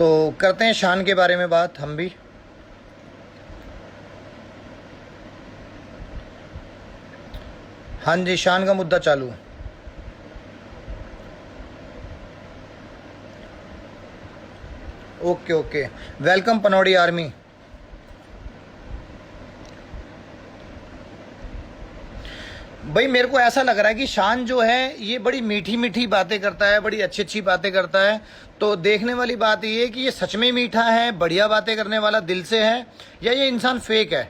तो करते हैं शान के बारे में बात हम भी। हाँ जी, शान का मुद्दा चालू। Okay okay, welcome Panauri army. भाई मेरे को ऐसा लग रहा है कि शान जो है ये बड़ी मीठी मीठी बातें करता है, बड़ी अच्छी अच्छी बातें करता है। तो देखने वाली बात ये है कि ये सच में मीठा है, बढ़िया बातें करने वाला दिल से है, या ये इंसान फेक है।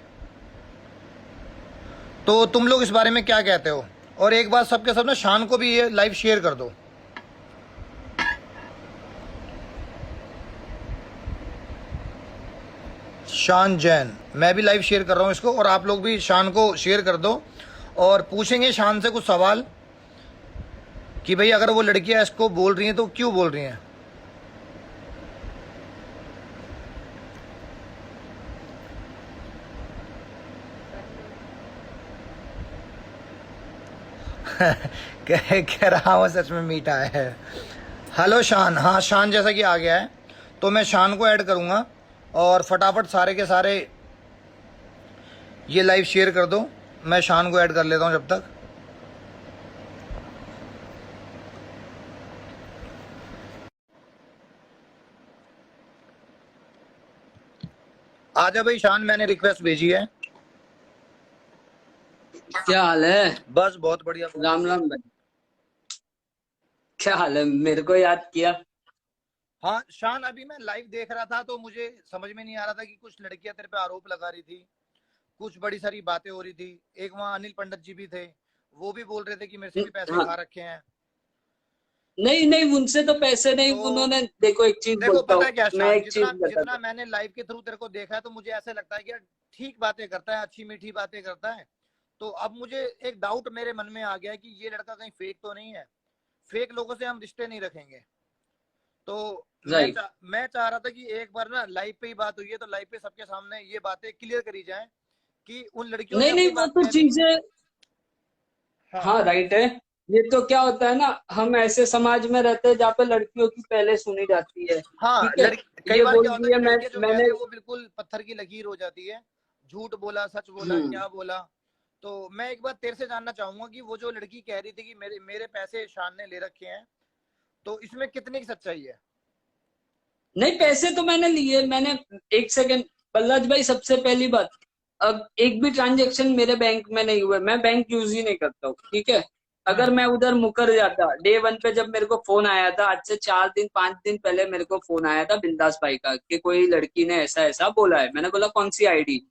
तो तुम लोग इस बारे में क्या कहते हो? और एक बात सबके सब ना, शान को भी ये लाइव शेयर कर दो। शान जैन, मैं भी लाइव शेयर कर रहा हूँ इसको, और आप लोग भी शान को शेयर कर दो। और पूछेंगे शान से कुछ सवाल कि भाई अगर वो लड़कियां इसको बोल रही हैं तो क्यों बोल रही हैं। कह रहा हूँ सच में मीठा है। हेलो शान, हाँ शान जैसा कि आ गया है, तो मैं शान को ऐड करूँगा और फटाफट सारे के सारे ये लाइव शेयर कर दो। मैं शान को ऐड कर लेता हूँ जब तक। आजा भाई शान, मैंने रिक्वेस्ट भेजी है। क्या हाल है? बस बहुत बढ़िया। राम राम भाई, क्या हाल है? मेरे को याद किया? हाँ शान, अभी मैं लाइव देख रहा था तो मुझे समझ में नहीं आ रहा था कि कुछ लड़कियां तेरे पे आरोप लगा रही थी, कुछ बड़ी सारी बातें हो रही थी। एक वहाँ अनिल पंडित जी भी थे, वो भी बोल रहे थे कि मेरे से भी पैसे हाँ, खा रखे हैं। नहीं नहीं, उनसे तो पैसे नहीं। तो उन्होंने, देखो एक चीज देखो बोलता पता हूँ, है क्या मैं शान, एक चीज जितना बताता जितना हूँ। मैंने लाइव के थ्रू तेरे को देखा है तो मुझे ऐसे लगता है कि यार ठीक बातें करता है, अच्छी मीठी बातें करता है। तो अब मुझे एक डाउट मेरे मन में आ गया है कि ये लड़का कहीं फेक तो नहीं है। फेक लोगों से हम रिश्ते नहीं रखेंगे। तो राइट। मैं चाह रहा था कि एक बार ना लाइव पे ही बात हुई है तो लाइव पे सबके सामने ये बातें क्लियर करी जाए कि उन लड़कियों ने नहीं नहीं, अपनी वो बात तो कह दी। चीजें, हाँ हाँ राइट है। ये तो क्या होता है ना, हम ऐसे समाज में रहते हैं जहाँ पे लड़कियों की पहले सुनी जाती है। हाँ, ठीक है, कई ये बार बोल क्या होता है रही है, कि मैं लड़कियां जो कहती मैंने है वो बिल्कुल पत्थर की लकीर हो जाती है। झूठ बोला, सच बोला, हम्म क्या बोला। तो मैं एक बार तेरे से जानना चाहूंगा कि वो जो लड़की कह रही थी कि मेरे मेरे पैसे शान ने ले रखे हैं, तो इसमें कितनी की सच्चाई है? नहीं, पैसे तो मैंने लिए। मैंने, एक सेकंड पल्लज भाई, सबसे पहली बात, अब एक भी ट्रांजेक्शन मेरे बैंक में नहीं हुए। मैं बैंक यूज ही नहीं करता हूँ, ठीक है। अगर हम्म। मैं उधर मुकर जाता, डे वन पे जब मेरे को फोन आया था, आज से 4 दिन 5 दिन पहले मेरे को फोन आया था बिंदास भाई का कि कोई लड़की ने ऐसा ऐसा बोला है। मैंने बोला कौन सी आईडी?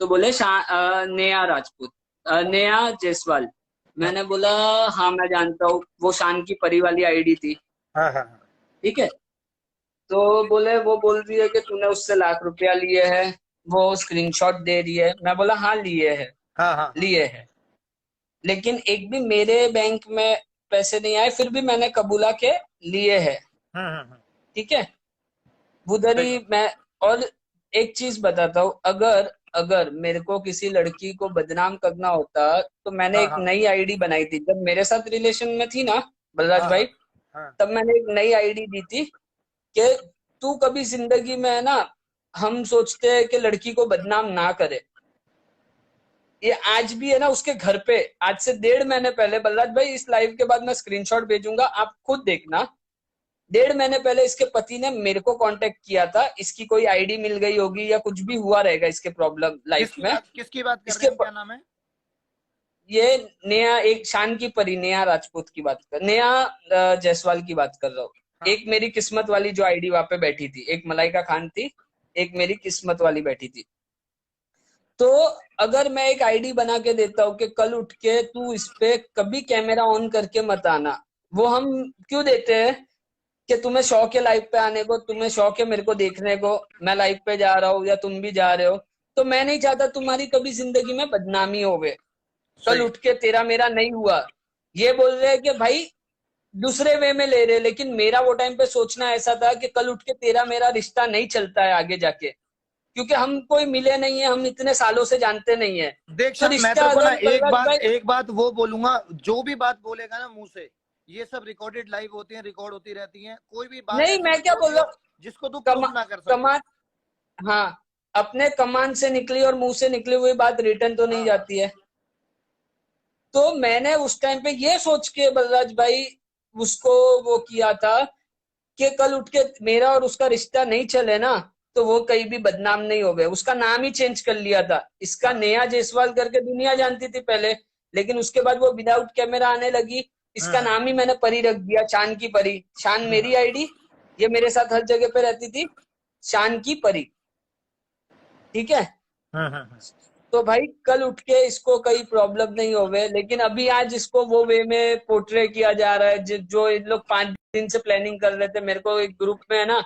तो बोले नेहा राजपूत, नेहा जायसवाल। हाँ मैंने बोला हाँ मैं जानता हूँ, वो शान की परी वाली आईडी थी। हाँ हाँ ठीक है। तो बोले, वो बोल रही है कि तूने उससे लाख रुपया लिए हैं, वो स्क्रीनशॉट दे रही है। मैं बोला हाँ लिए है, हाँ हाँ हाँ। लिए है, लेकिन एक भी मेरे बैंक में पैसे नहीं आए, फिर भी मैंने कबूला के लिए है। हम्म। ठीक है, उधर सही ही बात। मैं। और एक चीज बताता हूँ, अगर अगर मेरे को किसी लड़की को बदनाम करना होता तो मैंने हाँ एक हाँ नई आईडी बनाई थी। जब मेरे साथ रिलेशन में थी ना बलराज हाँ भाई, हाँ हाँ। तब मैंने एक नई आईडी दी थी कि तू कभी जिंदगी में, है ना, हम सोचते हैं कि लड़की को बदनाम ना करे। ये आज भी है ना उसके घर पे, आज से 1.5 महीने पहले, बलराज भाई इस लाइव के बाद मैं स्क्रीनशॉट भेजूंगा, आप खुद देखना। 1.5 महीने पहले इसके पति ने मेरे को कांटेक्ट किया था। इसकी कोई आईडी मिल गई होगी या कुछ भी हुआ रहेगा इसके प्रॉब्लम लाइफ में। किसकी बात कर रहे इसके हैं, क्या नाम है? ये नेहा, एक शान की परी नेहा राजपूत की बात कर, नेहा जायसवाल की बात कर रहा हूँ। हाँ एक मेरी किस्मत वाली जो आईडी वहां पे बैठी थी, एक मलाइका खान थी, एक मेरी किस्मत वाली बैठी थी। तो अगर मैं एक आईडी बना के देता हूँ कि कल उठ के तू इस पे कभी कैमरा ऑन करके मत आना, वो हम क्यों देते हैं? कि तुम्हें शौक है लाइव पे आने को, तुम्हें शौक है मेरे को देखने को, मैं लाइव पे जा रहा हूँ या तुम भी जा रहे हो, तो मैं नहीं चाहता तुम्हारी कभी जिंदगी में बदनामी होवे। कल सही है। उठ के तेरा मेरा नहीं हुआ, ये बोल रहे हैं कि भाई दूसरे वे में ले रहे, लेकिन मेरा वो टाइम पे सोचना ऐसा था कि कल उठ के तेरा मेरा रिश्ता नहीं चलता है आगे जाके, क्योंकि हम कोई मिले नहीं है, हम इतने सालों से जानते नहीं है। देख तो शान, मैं रिश्ता तेरे को ना अगर बलराज भाई, एक बात वो बोलूंगा, जो भी बात बोलेगा ना मुंह से, ये सब रिकॉर्डेड लाइव होती है, रिकॉर्ड होती रहती हैं, कोई भी बात नहीं ऐसी मैं मत क्या बोल बोलियो रहा हूँ, जिसको तू कमा प्रूफ ना कर सके। कमान हाँ, अपने कमान से निकली और मुंह से निकली हुई बात रिटर्न तो नहीं हाँ जाती है। तो मैंने उस टाइम पे ये सोच के बलराज भाई उसको वो किया था कि कल उठ के मेरा और उसका रिश्ता नहीं चले ना, तो वो कहीं भी बदनाम नहीं हो गए। उसका नाम ही चेंज कर लिया था, इसका हाँ। नेहा जायसवाल करके दुनिया जानती थी पहले, लेकिन उसके बाद वो विदाउट कैमरा आने लगी। इसका हम्म नाम ही मैंने परी रख दिया, शान की परी। शान हम्म मेरी आईडी, ये मेरे साथ हर जगह पे रहती थी, शान की परी। ठीक है। हम्म। तो भाई कल उठ के इसको कोई प्रॉब्लम नहीं होवे, लेकिन अभी आज इसको वो वे में पोर्ट्रे किया जा रहा है जो इन लोग 5 दिन से प्लानिंग कर रहे थे। मेरे को एक ग्रुप में है ना,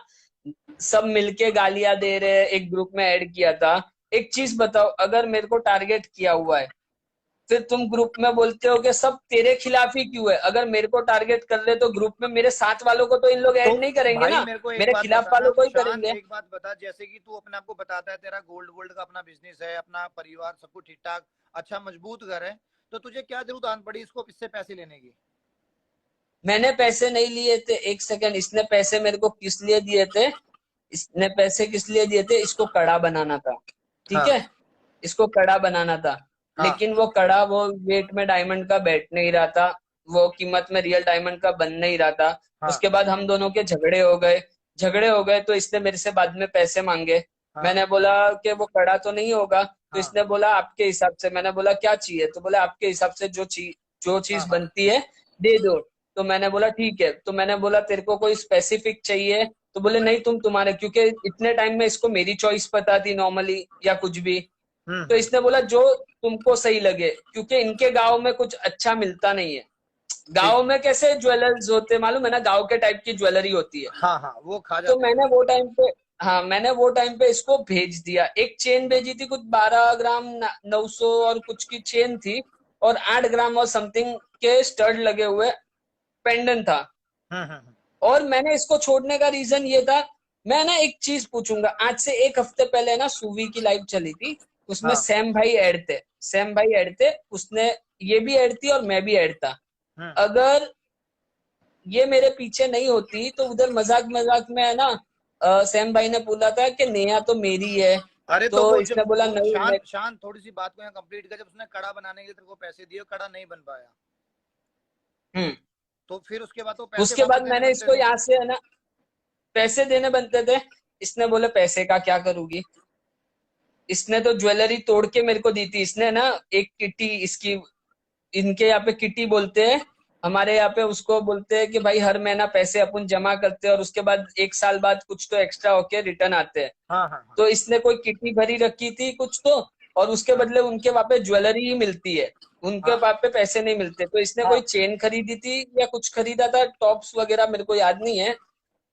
सब मिलके गालियां दे रहे हैं, एक ग्रुप में ऐड किया था। एक चीज बताओ, अगर मेरे को टारगेट किया हुआ है, फिर तुम ग्रुप में बोलते हो कि सब तेरे खिलाफ ही क्यों है? अगर मेरे को टारगेट कर रहे तो ग्रुप में मेरे साथ वालों को तो इन लोग तो ऐड नहीं करेंगे भाई ना, मेरे को एक मेरे बात खिलाफ बताना वालों को ही शान, करेंगे। एक बात बता, जैसे कि तू अपने आप को बताता है तेरा गोल्ड वोल्ड का अपना बिजनेस है, अपना परिवार सब कुछ ठीक ठाक, अच्छा मजबूत घर है, तो तुझे क्या जरूरत आन पड़ी इसको इससे पैसे लेने की? मैंने पैसे नहीं लिए थे, एक सेकंड। इसने पैसे मेरे को किस लिए दिए थे? इसने पैसे किस लिए दिए थे? इसको कड़ा बनाना था, ठीक हाँ है। इसको कड़ा बनाना था, हाँ लेकिन वो कड़ा वो वेट में डायमंड का बैठ नहीं रहा था, वो कीमत में रियल डायमंड का बन नहीं रहा था। हाँ उसके बाद हम दोनों के झगड़े हो गए। झगड़े हो गए तो इसने मेरे से बाद में पैसे मांगे। हाँ मैंने बोला कि वो कड़ा तो नहीं होगा, तो हाँ इसने बोला आपके हिसाब से। मैंने बोला क्या चाहिए? तो बोला आपके हिसाब से जो हाँ चीज हाँ बनती है दे दो। तो मैंने बोला ठीक है। तो मैंने बोला तेरे को कोई स्पेसिफिक चाहिए? तो बोले नहीं, तुम्हारे, क्योंकि इतने टाइम में इसको मेरी चॉइस पता थी नॉर्मली या कुछ भी। तो हम्म। इसने बोला जो तुमको सही लगे, क्योंकि इनके गांव में कुछ अच्छा मिलता नहीं है। ठीक गांव है। में कैसे ज्वेलर्स होते मालूम है ना, गांव के टाइप की ज्वेलरी होती है। हाँ हाँ, वो खा तो जाते हैं मैंने लोग। वो टाइम पे हाँ, मैंने वो टाइम पे इसको भेज दिया। एक चेन भेजी थी, कुछ 12 ग्राम 900 और कुछ की चेन थी, और 8 ग्राम और समथिंग के स्टड लगे हुए पेंडेंट था। हम्म। और मैंने इसको छोड़ने का रीजन ये था, मैं ना एक चीज पूछूंगा। आज से एक हफ्ते पहले ना सूवी की लाइव चली थी, उसमें हाँ। सैम भाई ऐड थे। सैम भाई ऐड थे, उसने ये भी ऐड थी और मैं भी ऐड था। हम्म। अगर ये मेरे पीछे नहीं होती तो उधर मजाक मजाक में है ना, सैम भाई ने बोला था कि नेहा तो मेरी है। अरे तो तो वो जब इसने बोला वो नहीं शान मैं शान थोड़ी सी बात को यहाँ कंप्लीट कर, जब उसने कड़ा बनाने के लिए तेरे को पैसे दिए, कड़ा नहीं बन पाया, हम्म। तो फिर उसके बाद तो पैसे उसके वापस बाद देने मैंने बनते इसको थे। यहाँ से है ना पैसे देने बनते थे। इसने बोले पैसे का क्या करूंगी? इसने तो ज्वेलरी तोड़ के मेरे को दी थी। इसने ना एक किटी इसकी, इनके यहाँ पे किटी बोलते हैं, हमारे यहाँ पे उसको बोलते हैं कि भाई हर महीना पैसे अपन जमा करते हैं और उसके बाद 1 साल बाद कुछ तो एक्स्ट्रा होके रिटर्न आते हैं। हाँ हाँ हाँ तो इसने कोई किटी भरी रखी थी कुछ तो, और उसके हाँ बदले उनके वहां पे ज्वेलरी ही मिलती है, उनके हाँ वहां पे पैसे नहीं मिलते। तो इसने हाँ। कोई चेन खरीदी थी या कुछ खरीदा था, टॉप्स वगैरह मेरे को याद नहीं है,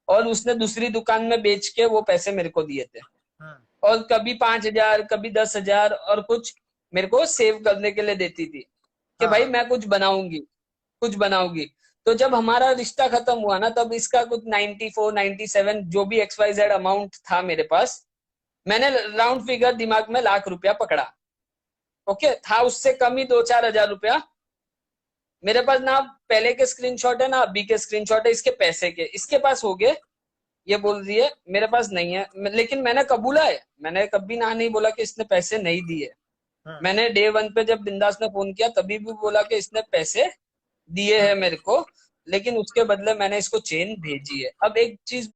और उसने दूसरी दुकान में बेच के वो पैसे मेरे को दिए थे। हम्म और कभी 5,000 कभी 10,000 और कुछ मेरे को सेव करने के लिए देती थी कि हाँ भाई हाँ मैं कुछ बनाऊंगी, कुछ बनाऊंगी। तो जब हमारा रिश्ता खत्म हुआ ना, तब इसका कुछ 94 97 जो भी XYZ अमाउंट था मेरे पास, मैंने राउंड फिगर दिमाग में ₹1,00,000 पकड़ा। ओके, था उससे कम ही 2-4 हजार रुपया मेरे पास ना। पहले के स्क्रीनशॉट है ना अभी के स्क्रीनशॉट है इसके पैसे के, इसके पास हो गए। ये बोल रही है मेरे पास नहीं है, लेकिन मैंने कबूला है, मैंने कभी ना नहीं बोला कि इसने पैसे नहीं दिए। हम्म। मैंने डे 1 पे जब बिंदास ने फोन किया तभी भी बोला कि इसने पैसे दिए हैं मेरे को, लेकिन उसके बदले मैंने इसको चेन भेजी है। अब एक चीज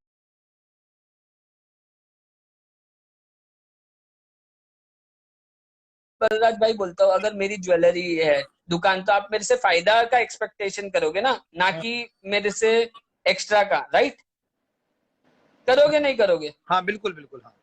बलराज भाई बोलता हूँ, अगर मेरी ज्वेलरी है दुकान, तो आप मेरे से फायदा का एक्सपेक्टेशन करोगे ना, ना हम्म। कि मेरे से एक्स्ट्रा का, राइट? करोगे नहीं करोगे? हाँ बिल्कुल बिल्कुल हाँ।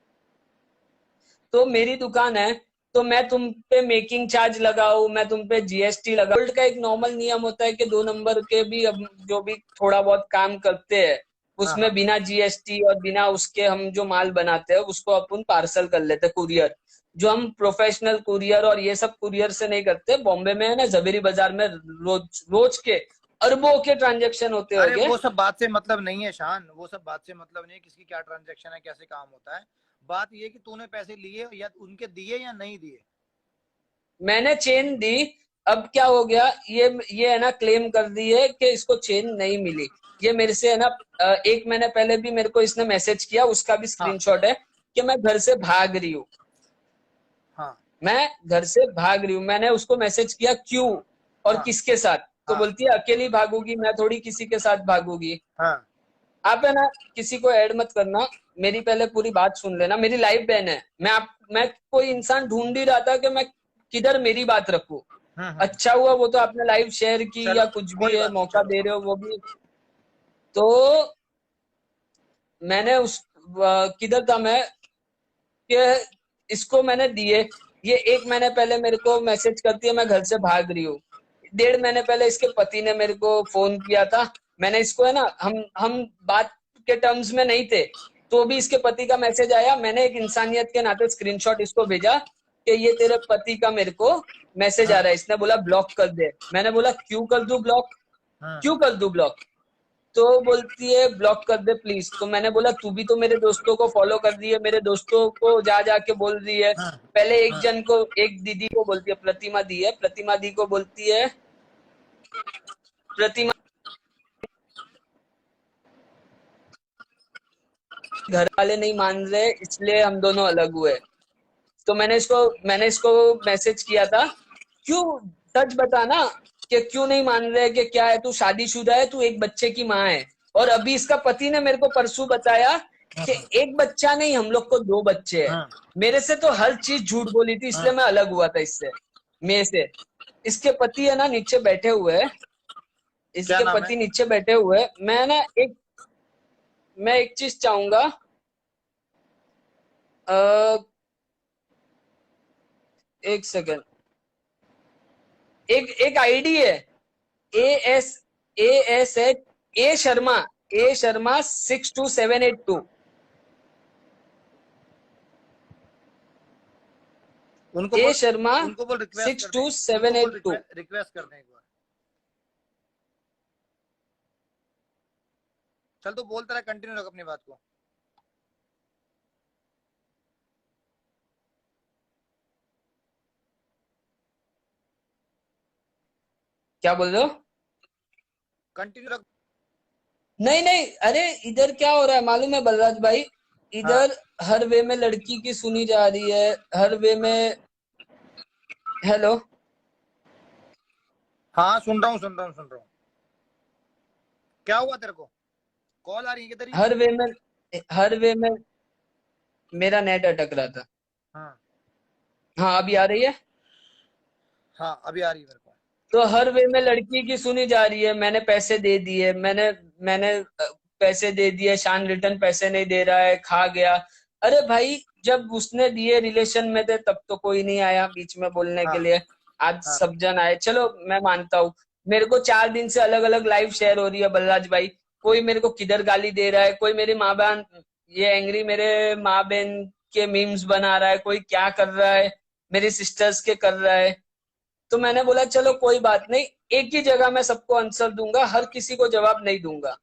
तो मेरी दुकान है, तो मैं तुम पे मेकिंग चार्ज लगाऊ, मैं तुम पे जीएसटी लगाऊ। गोल्ड का एक नॉर्मल नियम होता है कि 2 नंबर के भी अब जो भी थोड़ा बहुत काम करते हैं हाँ उसमें हाँ बिना जीएसटी और बिना उसके हम जो माल बनाते हैं उसको अपन पार्सल कर लेते हैं, कुरियर। जो हम प्रोफेशनल कुरियर और ये सब कुरियर से नहीं करते। बॉम्बे में है ना जवेरी बाजार में रोज रोज के अरबों के ट्रांजेक्शन होते अरे होंगे। वो सब बात से मतलब नहीं है शान, वो सब बात से मतलब नहीं है किसकी क्या ट्रांजैक्शन है, कैसे काम होता है। बात ये कि तूने पैसे लिए या उनके दिए या नहीं दिए। मैंने चेन दी, अब क्या हो गया, ये है ना क्लेम कर दी है कि इसको चेन नहीं मिली। ये मेरे से है ना, एक महीने पहले भी मेरे को इसने मैसेज किया, उसका भी हाँ स्क्रीनशॉट है कि मैं घर से भाग रही हूँ, हाँ मैं घर से भाग रही हूँ। मैंने उसको मैसेज किया क्यों और हाँ किसके साथ, तो हाँ बोलती है अकेली भागूंगी, मैं थोड़ी किसी के साथ भागूंगी। हाँ आप है ना किसी को ऐड मत करना, मेरी पहले पूरी बात सुन लेना। मेरी लाइव बहन है, मैं कोई इंसान ढूंढ ही रहा था कि मैं किधर मेरी बात रखूं। हम्म। अच्छा हुआ वो तो आपने लाइव शेयर की चलो या कुछ भी कोई है, बात नहीं, मौका चलो दे हाँ। रहे हो वो भी। तो मैंने उस किधर था मैं, कि इसको मैंने दिए। ये एक महीने पहले मेरे को मैसेज करती है मैं घर से भाग रही हूँ। 1.5 महीने पहले इसके पति ने मेरे को फोन किया था। मैंने इसको है ना, हम बात के टर्म्स में नहीं थे, तो भी इसके पति का मैसेज आया। मैंने एक इंसानियत के नाते स्क्रीनशॉट इसको भेजा कि ये तेरे पति का मेरे को मैसेज आ हाँ रहा है। इसने बोला ब्लॉक कर दे। मैंने बोला क्यों कर दूं ब्लॉक, हाँ क्यों कर दूं ब्लॉक। तो बोलती है ब्लॉक कर दे प्लीज। तो मैंने बोला तू भी तो मेरे दोस्तों को फॉलो कर रही है, मेरे दोस्तों को जा जाके बोल रही है। हाँ पहले एक हाँ जन को, एक दीदी को बोलती है, प्रतिमा दी है, प्रतिमा दी को बोलती है, प्रतिमा घर वाले नहीं मान रहे इसलिए हम दोनों अलग हुए। तो मैंने इसको मैसेज किया था, क्यों, सच बता ना कि क्यों नहीं मान रहे, कि क्या है, तू शादीशुदा है, तू एक बच्चे की माँ है। और अभी इसका पति ने मेरे को परसों बताया कि एक बच्चा नहीं, हम लोग को 2 बच्चे हैं। हाँ मेरे से तो हर चीज झूठ बोली थी, इसलिए हाँ। मैं अलग हुआ था इससे, मेरे से। इसके पति है ना नीचे बैठे हुए हैं, क्या इसके नाम है? पति नीचे बैठे हुए हैं। मैं एक चीज चाहूंगा, एक सेकेंड, एक एक आईडी है, एस ASH ए शर्मा 62782। उनको ए बोल, शर्मा उनको बोल रिक्वेस्ट सिक्स कर दें, टू उनको सेवन बोल एट टू रिक्वेस्ट कर दें एक बार। चल तो बोलता रहा, कंटिन्यू रख अपनी बात को। क्या बोल रहे हो? कंटिन्यू रख। नहीं नहीं, अरे इधर क्या हो रहा है मालूम है बलराज भाई, हाँ इधर हर वे में लड़की की सुनी जा रही है, हर वे में। हेलो, हाँ, सुन रहा हूँ सुन रहा हूँ सुन रहा हूँ। क्या हुआ तेरे को? कॉल आ रही है किधर ही? हर वे में मेरा नेट अटक रहा था। हाँ हाँ अभी आ रही है। हाँ, अभी आ रही है मेरे को। तो हर वे में लड़की की सुनी जा रही है, मैंने पैसे दे दिए, मैंने पैसे दे दिए, शान रिटर्न पैसे नहीं दे रहा है, खा गया। अरे भाई, जब उसने दिए रिलेशन में थे तब तो कोई नहीं आया बीच में बोलने हाँ के लिए। आज हाँ सब जन आए, चलो मैं मानता हूँ। मेरे को 4 दिन से अलग अलग लाइव शेयर हो रही है बलराज भाई। कोई मेरे को किधर गाली दे रहा है, कोई मेरी माँ बहन, ये एंग्री मेरे माँ बहन के मीम्स बना रहा है, कोई क्या कर रहा है, मेरी सिस्टर्स के कर रहा है। तो मैंने बोला चलो कोई बात नहीं, एक ही जगह मैं सबको आंसर दूंगा, हर किसी को जवाब नहीं दूंगा।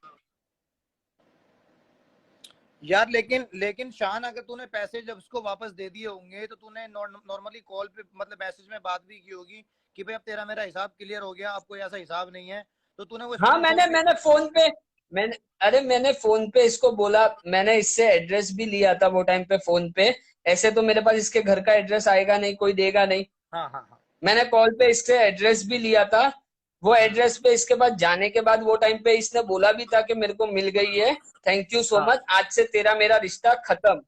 यार, लेकिन लेकिन शान, अगर तूने पैसे जब उसको वापस दे दिए होंगे तो तूने नॉर्मली कॉल पे मतलब मैसेज में बात भी की होगी कि भाई अब तेरा मेरा हिसाब क्लियर हो गया, अब कोई ऐसा हिसाब नहीं है। तो तूने वो हाँ, स्क्रीनशॉट मैंने भी। मैंने फोन पे मैंने अरे मैंने फोन पे इसको बोला, मैंने इससे एड्रेस भी लिया था वो टाइम पे फोन पे। ऐसे तो मेरे पास इसके घर का एड्रेस आएगा नहीं, कोई देगा नहीं। हाँ हाँ हाँ मैंने कॉल पे इससे एड्रेस भी लिया था। वो हाँ एड्रेस पे इसके पास जाने के बाद वो टाइम पे इसने बोला भी था कि मेरे को मिल गई है, थैंक यू सो हाँ मच, आज से तेरा मेरा रिश्ता खत्म। हाँ।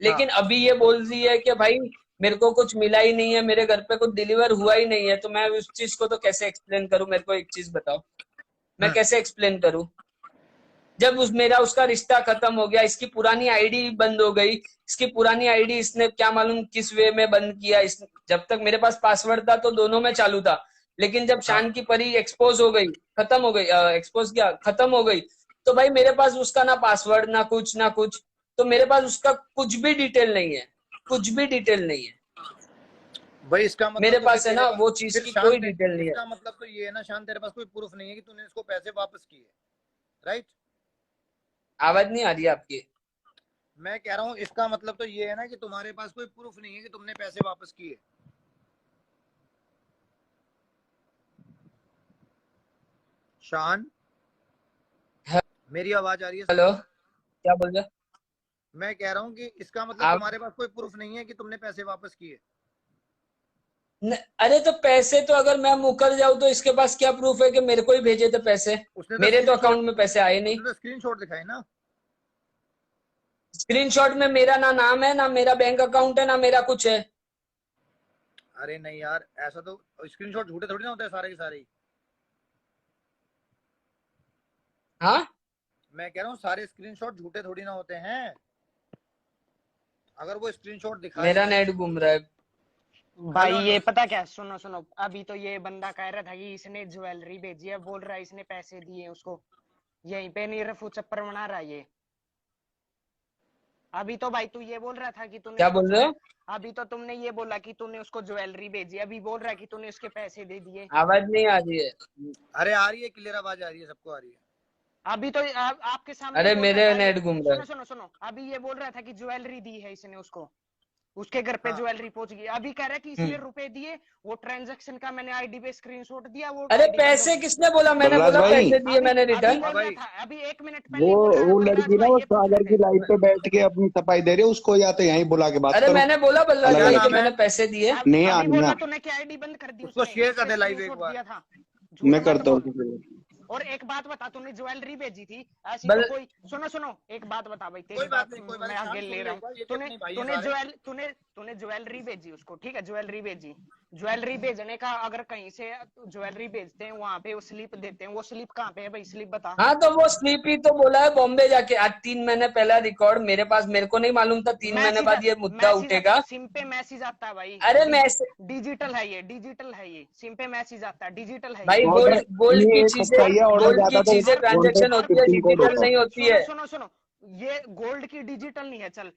लेकिन अभी ये बोल रही है कि भाई मेरे को कुछ मिला ही नहीं है, मेरे घर पे कुछ डिलीवर हुआ ही नहीं है। तो मैं उस चीज को तो कैसे एक्सप्लेन करूं, मेरे को एक चीज बताओ, मैं हम्म। कैसे एक्सप्लेन करूं? जब उसका रिश्ता खत्म हो गया, इसकी पुरानी आईडी बंद हो गई। इसकी पुरानी आईडी इसने क्या मालूम किस वे में बंद किया। जब तक मेरे पास पासवर्ड था तो दोनों में चालू था। लेकिन जब हाँ। शान की परी एक्सपोज हो गई, खत्म हो गई, एक्सपोज क्या, खत्म हो गई, तो भाई मेरे पास उसका ना पासवर्ड ना कुछ ना कुछ। तो मेरे पास उसका कुछ भी डिटेल नहीं है, कुछ भी डिटेल नहीं है। भाई इसका मतलब मेरे तो फिर पास है तेरे ना पास, वो चीज फिर की शान कोई डिटेल नहीं है। इसका मतलब तो ये है ना शान, तेरे पास कोई प्रूफ नहीं है कि तूने इसको पैसे वापस किए, राइट? आवाज नहीं आ रही है आपकी। मैं कह रहा हूँ इसका मतलब तो ये है ना कि तुम्हारे पास कोई प्रूफ नहीं है कि तुमने पैसे वापस किए। शान, मेरी आवाज आ रही है? हेलो, क्या बोल रहे? मैं कह रहा हूँ कि इसका मतलब आप तुम्हारे पास कोई प्रूफ नहीं है कि तुमने पैसे वापस किए? अरे तो पैसे तो अगर मैं मुकर जाऊं तो इसके पास क्या प्रूफ है कि मेरे को ही भेजे थे पैसे? उसने तो मेरे तो स्क्रीनशॉट अकाउंट में पैसे आए नहीं। उसने तो स्क्रीनशॉट दिखाए ना। स्क्रीनशॉट में मेरा ना नाम है, ना मेरा बैंक अकाउंट है, ना मेरा कुछ है। अरे नहीं यार, ऐसा तो स्क्रीनशॉट झूठे थोड़ी ना होते हैं सारे के सारे ही। हाँ, मैं कह रहा हूँ सारे स्क्रीनशॉट झूठे थोड़ी ना होते हैं। अगर वो स्क्रीनशॉट दिखाए मेरा हैं। नेट घूम रहा है। भाई हेलो ये हेलो। पता क्या, सुनो सुनो, अभी तो ये बंदा कह रहा था कि इसने ज्वेलरी भेजी है, बोल रहा है इसने पैसे दिए उसको। यहीं पे नहीं रफू चप्पर बना रहा है ये। अभी तो भाई तू ये बोल रहा था कि तूने क्या उसको बोल रहे हो? अभी तो तुमने ये बोला कि तूने उसको ज्वेलरी भेजी, अभी बोल रहा है कि तूने उसके पैसे दे दिए। आवाज नहीं आ रही है? अरे आ रही है, क्लियर आवाज आ रही है, सबको आ रही है। अभी तो आपके सामने अरे बोल रहा मेरे था ये। नेट घूम रहा सुनो है। सुनो सुनो, अभी ये बोल रहा था कि ज्वेलरी दी है इसने उसको, उसके घर पे हाँ। ज्वेलरी पहुंच गई। अभी कह रहा है कि इसने रुपए दिए, वो ट्रांजैक्शन का मैंने आईडी पे स्क्रीनशॉट दिया, वो अरे आईडी बंद हो पैसे गई। किसने बोला? मैंने बलराज बोला भाई, पैसे दिए अभी मैंने अभी रिटर्न। हाँ बोल रहा भाई। था, अभी 1 मिनट पहले वो ही बोल रहा है वो बलराज लड़की ना भाई, वो ये पूछ सागर रहे की थे। लाइफ पे बैठ के अपनी सफाई दे रही है, उसको या तो यहीं बुला के बात अरे करो। मैंने बोला बलराज अलग क्या भाई अलग कि नाम है? मैंने पैसे दिए। नेहा अभी नेहा बोला तूने कि आईडी बंद कर दी उसको उसने, शेयर कर जिससे दे लाइव एक स्क्रीनशॉट बार। दिया था। झूठ मैं मत करता बोल। हूँ। और एक बात बता, तूने ज्वेलरी भेजी थी ऐसी बल तो कोई, सुनो सुनो, एक बात बता भाई, तेरी कोई बात बात नहीं, कोई बात मैं नहीं, आगे शान ले सुन ले रहा एक हूँ। बार, ये भी तूने अपने भाई हैं तूने सारे। ज्वेल तूने तूने ज्वेलरी भेजी उसको, ठीक है, ज्वेलरी भेजी। ज्वेलरी भेजने का अगर कहीं से ज्वेलरी भेजते हैं वहां पे वो स्लिप देते हैं, वो स्लिप कहाँ पे है भाई, स्लिप बता। हाँ तो वो स्लीप ही तो बोला है बॉम्बे जाके, आज 3 महीने पहला रिकॉर्ड मेरे पास, मेरे को नहीं मालूम था 3 महीने मैसेज बाद ये मुद्दा मैसेज उठेगा। सिम पे मैसेज आता है भाई। अरे मैसे डिजिटल है ये, डिजिटल है ये, सिम पे मैसेज आता है, डिजिटल है भाई ये। ऑर्डर गोल्ड की ये एक चीजें, सच्चाई है, ऑर्डर गोल्ड की जाता तो चीजें ट्रांजेक्शन कॉन्टेक्ट होती है, 15 कोड डिजिटल होता। नहीं होती सुनो है। सुनो सुनो, ये गोल्ड की डिजिटल नहीं है। चल,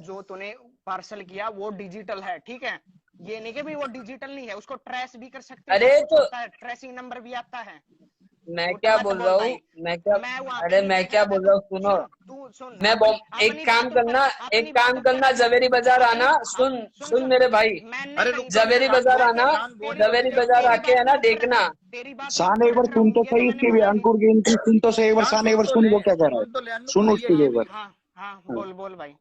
जो तूने पार्सल किया वो डिजिटल है, ठीक है। ये नहीं कि भाई वो डिजिटल नहीं है, उसको ट्रेस भी कर सकते हैं, अरे सब कुछ तो होता है, ट्रेसिंग नंबर भी आता है। मैं झूठ क्या मत बोल बोल रहा हूँ, भाई। मैं क्या, मैं वहां पे अरे नहीं मैं देख क्या रहा था, बोल तू रहा हूँ सुनो। सुन, तू सुन, मैं एक अपनी काम बातों पर, करना, अपनी एक काम बातों पर करना, रहने दे। जवेरी बाजार अपनी आना, सुन सुन सुन सुन, मेरे भाई, मैंने अरे कहीं रुक पे जा, जवेरी तेरी शान बाजार बोल मैं दे, आना, तेरी शान बोल तेरी तो जवेरी दे बाजार उसको। तेरी आके बात है के ना ऊपर देखना। तेरी बात के शान ऊपर एक बार सुन खड़ा तो होके सही मैंने उसकी भी बोला कि अंकुर की इनकी, सुन तो सही एक बार, शान शान एक सुन बार तो सुन ले, वो क्या कह रहा सुन है। तो ले, अन्नू सुन भाई है उसकी भी ये एक भी। बार। हाँ हाँ, हाँ। बोल बोल भाई।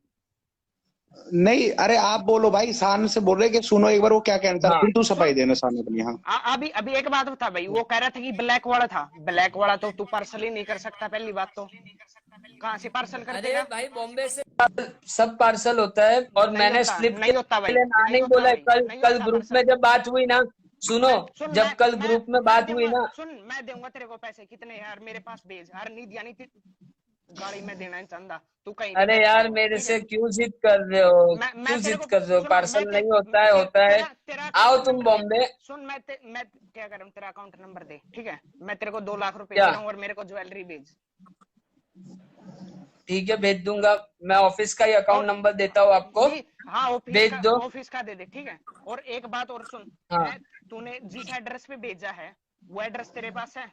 नहीं अरे आप बोलो भाई, शान से बोल रहे कि सुनो एक बार वो क्या कहना चाह रहा है, हाँ फिर तू सुन, सफाई देना शान अपनी। हाँ अभी अभी एक बात बता भाई, वो कह रहा था कि ब्लैक वाला था, ब्लैक वाला तो तू पार्सल ही नहीं कर सकता, पहली बात तो कहाँ से पार्सल कर अरे देगा। भाई बॉम्बे से सब पार्सल होता है, और नहीं मैंने होता, स्लिप के नहीं होता भाई, पहले ना नहीं नहीं होता बोला है। भाई, कल नहीं कल होता ग्रुप में पार्सल। जब बात हुई ना, सुनो, मैं सुन जब कल ग्रुप में मैं बात हुई दूंगा, ना, सुन, मैं दूंगा तेरे को पैसे कितने यार, मेरे पास भेज यार, नहीं दिया नहीं गाड़ी में देना है चंदा, तू कहीं भी अरे बैठा यार है, मेरे ठीक है। से क्यों जिद कर रहे हो, मैं क्यों तेरे जिद को कर रहे हो? सुनो, पार्सल नहीं होता है, होता है। तेरा तेरा अकाउंट आओ तुम नंबर दे। बॉम्बे। सुन, मैं क्या कर रहा हूँ, तेरा अकाउंट नंबर दे, ठीक है, मैं तेरे को 2 लाख रुपए क्या? दे रहा हूँ और मेरे को ज्वेलरी भेज। ठीक है भेज दूंगा, मैं ऑफिस का ही अकाउंट और नंबर देता हूँ आपको, नहीं, हाँ, भेज दो। ऑफिस का दे दे, ठीक है। और एक बात और सुन, हाँ तूने जिस एड्रेस पे भेजा है वो एड्रेस तेरे पास है।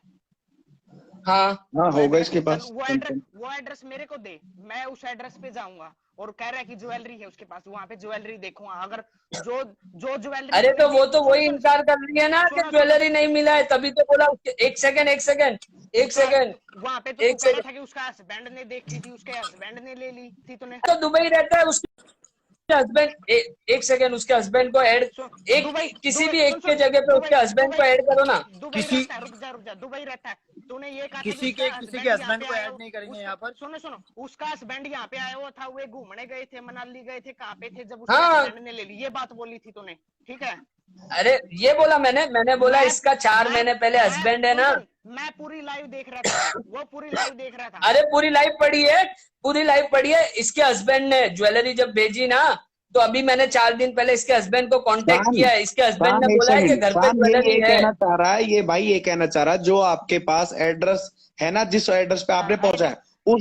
हाँ हाँ वो होगा एड्रेस, इसके चल पास। वो एड्रेस मेरे को दे, मैं उस एड्रेस पे जाऊंगा, और कह रहा है कि ज्वेलरी है उसके पास, वहां पे ज्वेलरी देखूंगा, अगर जो जो ज्वेलरी अरे तो वो तो सुनो वही सुनो इनकार कर रही है ना कि सुनो सुनो, ज्वेलरी नहीं मिला है, तभी तो बोला। एक सेकंड एक सेकंड एक उसका सेकंड वहां पे तो तू एक कह रहा सेकंड। था कि उसका हस्बैंड ने देखी थी, उसके हस्बैंड ने ले ली थी तूने। तो दुबई रहता है, उसके हस्बैंड, एक सेकंड, उसके हस्बैंड को ऐड, सुन, एक दुबई किसी दुबई भी सुन एक के सुन, जगह पे दुबई उसके हस्बैंड को दुबई ऐड करो ना। दुबई किसी रहता है, रुक जा, दुबई रहता है। तूने ये कहा था कि किसी उसका के हस्बैंड यहाँ हस्बैंड पे को आया ऐड नहीं करेंगे उसका यहाँ पर। सुनो सुनो, उसका हस्बैंड यहाँ पे आया हुआ था, वे घूमने गए थे, मनाली गए थे, कहाँ पे थे जब उसके हाँ हस्बैंड ने ले ली, ये बात बोली थी तूने, ठीक है। अरे ये बोला मैंने बोला मैं इसका 4 महीने पहले मैं हस्बैंड है सुन ना। सुन, मैं पूरी लाइव देख रहा था भाई, वो पूरी लाइव देख रहा था। अरे पूरी लाइव पड़ी है, पूरी लाइव पड़ी है। इसके हस्बैंड ने ज्वेलरी जब भेजी ना, तो अभी मैंने 4 दिन पहले इसके हस्बैंड को कांटेक्ट शान किया है, इसके हस्बैंड शान ने एक बोला है कि सेकंड, घर पे शान ज्वेलरी ये है। कहना चाह रहा है, ये भाई ये कहना चाह रहा है, जो आपके पास एड्रेस है ना, जिस एड्रेस पे आपने पहुंचा आईडी,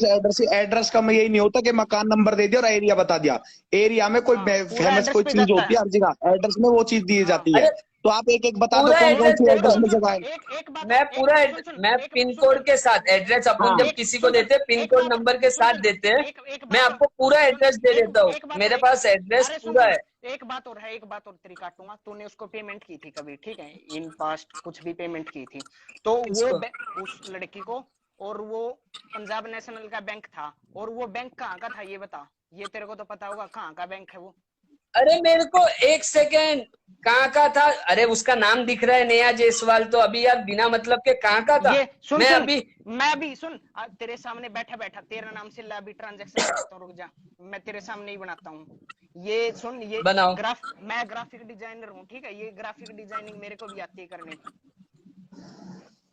है, उस एड्रेस का मैं यही नहीं होता कि मकान नंबर दे दिया और एरिया बता दिया। एरिया में कोई हाँ, पूरा फेमस एड्रेस कोई पे चीज जाता होती है। है हर जगह, एड्रेस में वो चीज दी हाँ, जाती है। अरे तो आप एक एक बता दो पूरा कौन कौन एड्रेस सी देखो, एड्रेस सुन में सुन, जगह है। एक बात, मैं पूरा सुन सुन, मैं एक पिन सुन कोड सुन, के साथ एड्रेस अपन हाँ जब किसी को देते हैं पिन एक कोड बात, नंबर के सुन साथ सुन, देते हैं। एक मैं बात, आपको पूरा सुन, एड्रेस दे देता हूँ, एक बात मेरे भाई, पास एड्रेस अरे सुन पूरा सुन, है। एक बात और है, एक बात और तेरी काटूंगा। तूने उसको पेमेंट की थी कभी, ठीक है, इन पास्ट कुछ भी पेमेंट की थी तो वो उस लड़की को, और वो पंजाब नेशनल का बैंक था, और वो बैंक कहाँ का था ये बता, ये तेरे को तो पता होगा कहाँ का बैंक है वो। अरे मेरे को एक सेकेंड, कहाँ का था? अरे उसका नाम दिख रहा है नेहा जायसवाल, तो अभी यार बिना मतलब के कहाँ का था? ये सुन मैं सुन, अभी मैं भी सुन, तेरे सामने बैठा बैठा तेरा नाम से अभी ट्रांजैक्शन बनाता हूँ, रुक जा, मैं तेरे सामने ही बनाता हूँ। ये सुन, ये बनाओ। मैं ग्राफिक डिजाइनर हूँ, ठीक है, ये ग्राफिक डिजाइनिंग मेरे को भी आती है करने।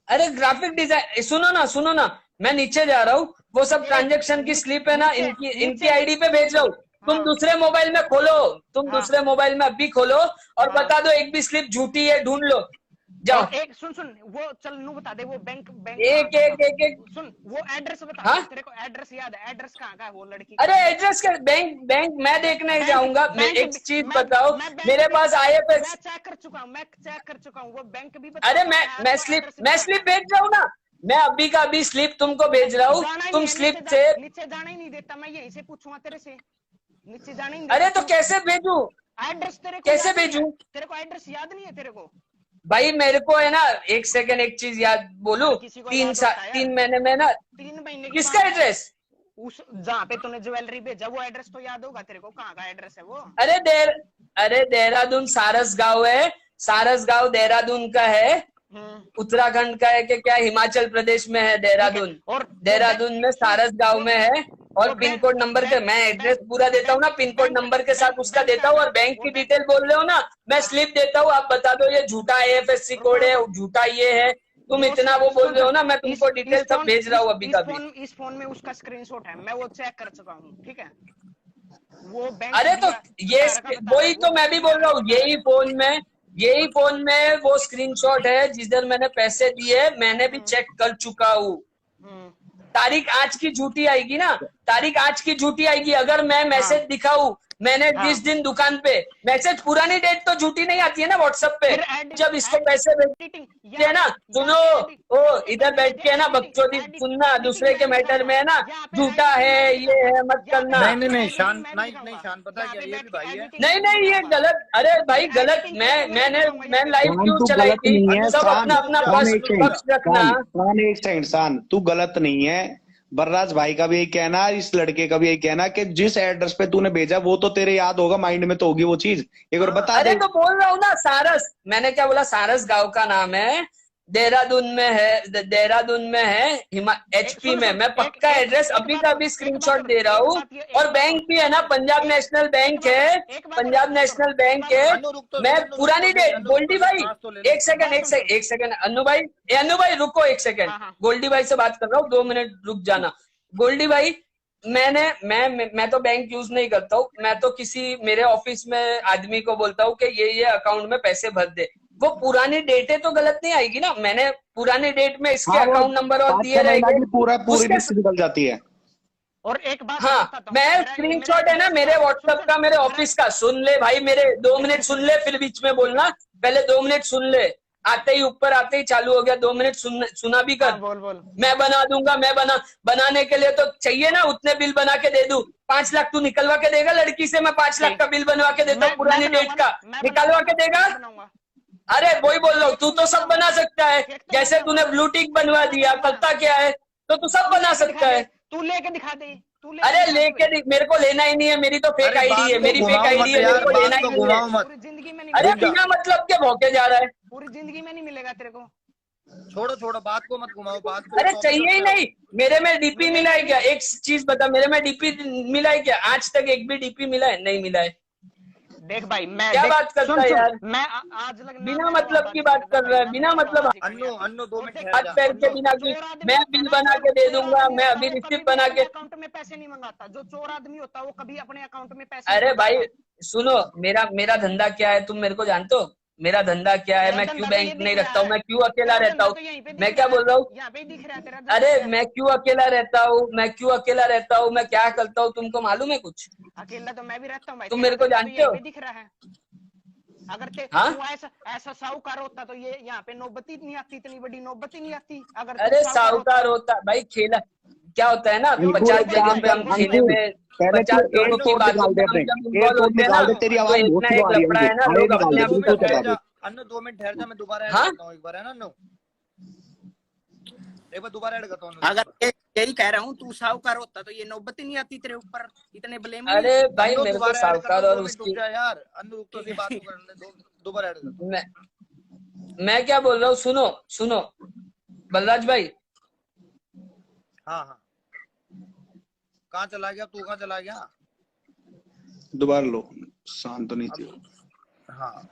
अरे ग्राफिक डिजाइन, सुनो ना, मैं नीचे जा रहा हूँ, वो सब ट्रांजेक्शन की स्लिप है ना, इनकी आईडी पे भेज रहा हूँ। तुम दूसरे मोबाइल में खोलो, तुम दूसरे मोबाइल में अभी खोलो और बता दो एक भी स्लिप झूठी है, ढूंढ लो, जाओ। और एक सुन सुन, वो चल नू बता दे, वो बैंक एक एक एक एक सुन, वो एड्रेस बता। हाँ? तेरे को एड्रेस याद है? एड्रेस कहाँ का है वो लड़की? अरे एड्रेस का, बैंक मैं देखने जाऊंगा। मैं एक चीज बताओ, मेरे पास मैं IFS। चेक कर चुका हूँ, वो बैंक भी अरे मैं स्लिप भेज रहा हूँ ना, मैं अभी का अभी स्लिप तुमको भेज रहा हूँ, तुम स्लिप से नीचे जाना ही नहीं देता, मैं यहीं से पूछूंगा तेरे से, नीचे जाना ही नहीं। अरे तो कैसे भेजू? एड्रेस तेरे को कैसे भेजू? तेरे को एड्रेस याद नहीं है तेरे को? भाई मेरे को है ना, एक सेकंड एक चीज याद बोलू, 3 महीने में ना 3 महीने किसका एड्रेस? उस जहाँ पे तूने ज्वेलरी भेजा वो एड्रेस तो याद होगा तेरे को, कहाँ का एड्रेस है वो? अरे देहरादून सारस गांव है, सारस गांव देहरादून का है, उत्तराखंड का है कि क्या हिमाचल प्रदेश में है देहरादून, और देहरादून में सारस गांव में है। और पिन कोड नंबर के मैं एड्रेस पूरा देता हूँ ना, पिन कोड नंबर के साथ उसका देता हूँ, और बैंक की डिटेल बोल रहे हो ना, मैं स्लिप देता हूँ, आप बता दो ये झूठा IFSC कोड है, झूठा ये है, तुम इतना वो बोल रहे हो ना, मैं तुमको डिटेल सब भेज रहा हूँ अभी का भी। इस फोन में उसका स्क्रीनशॉट है, मैं वो चेक कर चुका हूँ, ठीक है, वो बैंक। अरे तो ये वही तो मैं भी बोल रहा हूँ, यही फोन में वो स्क्रीनशॉट है जिधर मैंने पैसे दिए, मैंने भी चेक कर चुका हूँ। तारीख आज की झूठी आएगी ना, तारीख आज की झूठी आएगी। अगर मैं मैसेज दिखाऊं, मैंने जिस दिन दुकान पे, मैसेज पुरानी डेट तो झूठी नहीं आती है ना व्हाट्सएप पे, जब इसको पैसे भेजते हैं ना। सुनो, ओ इधर बैठ के है ना बकचोदी सुनना, दूसरे के मैटर में है ना, झूठा है ये है, मत करना। नहीं शान, नहीं शान, पता है क्या, ये भी भाई है। नहीं ये गलत, अरे भाई गलत, मैं लाइव क्यों चलाई थी, सब अपना अपना पक्ष रखना। एक सेकंड शान, तू गलत नहीं है, बर्राज भाई का भी यही कहना, इस लड़के का भी यही कहना कि जिस एड्रेस पे तूने भेजा वो तो तेरे याद होगा, माइंड में तो होगी वो चीज, एक बार बता दे। अरे तो बोल रहा हूँ ना, सारस, मैंने क्या बोला, सारस गांव का नाम है, देहरादून में है HP में। मैं पक्का एड्रेस अभी का अभी स्क्रीनशॉट दे रहा हूँ, और बैंक भी है ना, पंजाब नेशनल बैंक है, पंजाब नेशनल बैंक है। मैं पुरानी डेट, गोल्डी भाई एक सेकंड अन्नू भाई रुको एक सेकंड, गोल्डी भाई से बात कर रहा हूँ, 2 मिनट रुक जाना। गोल्डी भाई, मैं तो बैंक यूज नहीं करता हूँ, मैं तो किसी मेरे ऑफिस में आदमी को बोलता हूँ कि ये अकाउंट में पैसे भर दे, वो पुरानी डेटें तो गलत नहीं आएगी ना, मैंने पुरानी डेट में इसके अकाउंट नंबर और दिए रहेंगे, पूरी लिस्ट निकल जाती है। और एक बात हाँ, मैं स्क्रीनशॉट है ना मेरे व्हाट्सएप का, मेरे ऑफिस का, सुन ले भाई, मेरे 2 मिनट सुन ले, फिर बीच में बोलना, पहले 2 मिनट सुन ले, आते ही ऊपर आते ही चालू हो गया, 2 मिनट सुना भी कर। बोल। मैं बना दूंगा, बनाने के लिए तो चाहिए ना, उतने बिल बना के दे दूं। 5 लाख तू निकलवा के देगा लड़की से? मैं 5 लाख का बिल बनवा के देता हूँ पुरानी डेट का, निकलवा के देगा? अरे वही बोल रहा हूँ, तू तो सब बना सकता है, जैसे तूने ब्लू टिक बनवा दिया, करता क्या है, तो तू सब बना सकता है। तू लेके दिखा दे, अरे लेके मेरे को लेना ही नहीं है, मेरी तो फेक आईडी है, मेरी फेक आईडी है, मेरे को लेना ही नहीं है। पूरी जिंदगी में नहीं, अरे बिना मतलब के भौंके जा रहा है, पूरी जिंदगी में नहीं मिलेगा तेरे को। छोड़ो बात को मत घुमाओ, बात को। अरे चाहिए ही नहीं, मेरे में डीपी मिला है क्या? एक चीज बता, मेरे में डीपी मिला है क्या? आज तक एक भी डीपी मिला है? नहीं मिला है। देख भाई, मैं क्या बात करता है यार, मैं आज बिना मतलब की बात कर रहा है, बिना मतलब। अन्नू 2 मिनट हाथ पैर के बिना की मैं बिल बना के दे दूंगा, मैं अभी रिसिप्ट बना के। अकाउंट में पैसे नहीं मंगाता, जो चोर आदमी होता है वो कभी अपने अकाउंट में पैसे। अरे भाई सुनो, मेरा धंधा क्या है तुम मेरे को जानते हो? मेरा धंधा क्या है? मैं क्यों बैंक नहीं रखता हूँ, मैं क्यों अकेला रहता हूँ? मैं क्या बोल रहा हूँ? अरे मैं क्यों अकेला रहता हूँ, मैं क्या करता हूँ, तुमको मालूम है कुछ? अकेला तो मैं भी रहता हूँ भाई, तुम मेरे को जानते हो? दिख रहा है। अगर तू ऐसा साहूकार होता तो ये यहाँ पे नौबती नहीं आती, इतनी बड़ी नौबती नहीं आती। अगर अरे साहूकार होता भाई, खेला क्या होता है ना, 50 जगह पे हम खेले में पहले तू 50 एक करोड़ की कोड बातों निकाल दे में हम अपने, जब एक इन्वॉल्व कोड होते हैं ना, निकाल दे, तेरी तो आवाज एक बहुत ना स्लो एक आ रही है लफड़ा मुझे। है ना, आगे लोग निकाल अपने दे, आप अन्नू को दो बिल्कुल मिनट बता ठहर दे। जा, अन्नू 2 मिनट ठहर जा, मैं दोबारा ऐड हाँ करता हूँ एक बार, है ना अन्नू, एक बार दोबारा ऐड करता हूँ अन्नू, एक अगर बार। यही कह रहा हूँ, तू साहूकार होता तो ये नौबत ही नहीं आती तेरे ऊपर, इतने ब्लेम ही नहीं अरे होते। भाई अन्नू मेरे को दोबारा ऐड करता साहूकार हूँ, और 2 मिनट रुक उसकी जा यार, अन्नू रुक तो ठीक सही, बात है। तो करने दे, दोबारा ऐड करता हूँ। मैं क्या बोल रहा हूँ, सुनो सुनो बलराज भाई, हाँ हाँ, कहाँ चला गया तू, कहाँ चला गया? दोबारा लो, शांत तो नहीं थी अब वो। हाँ,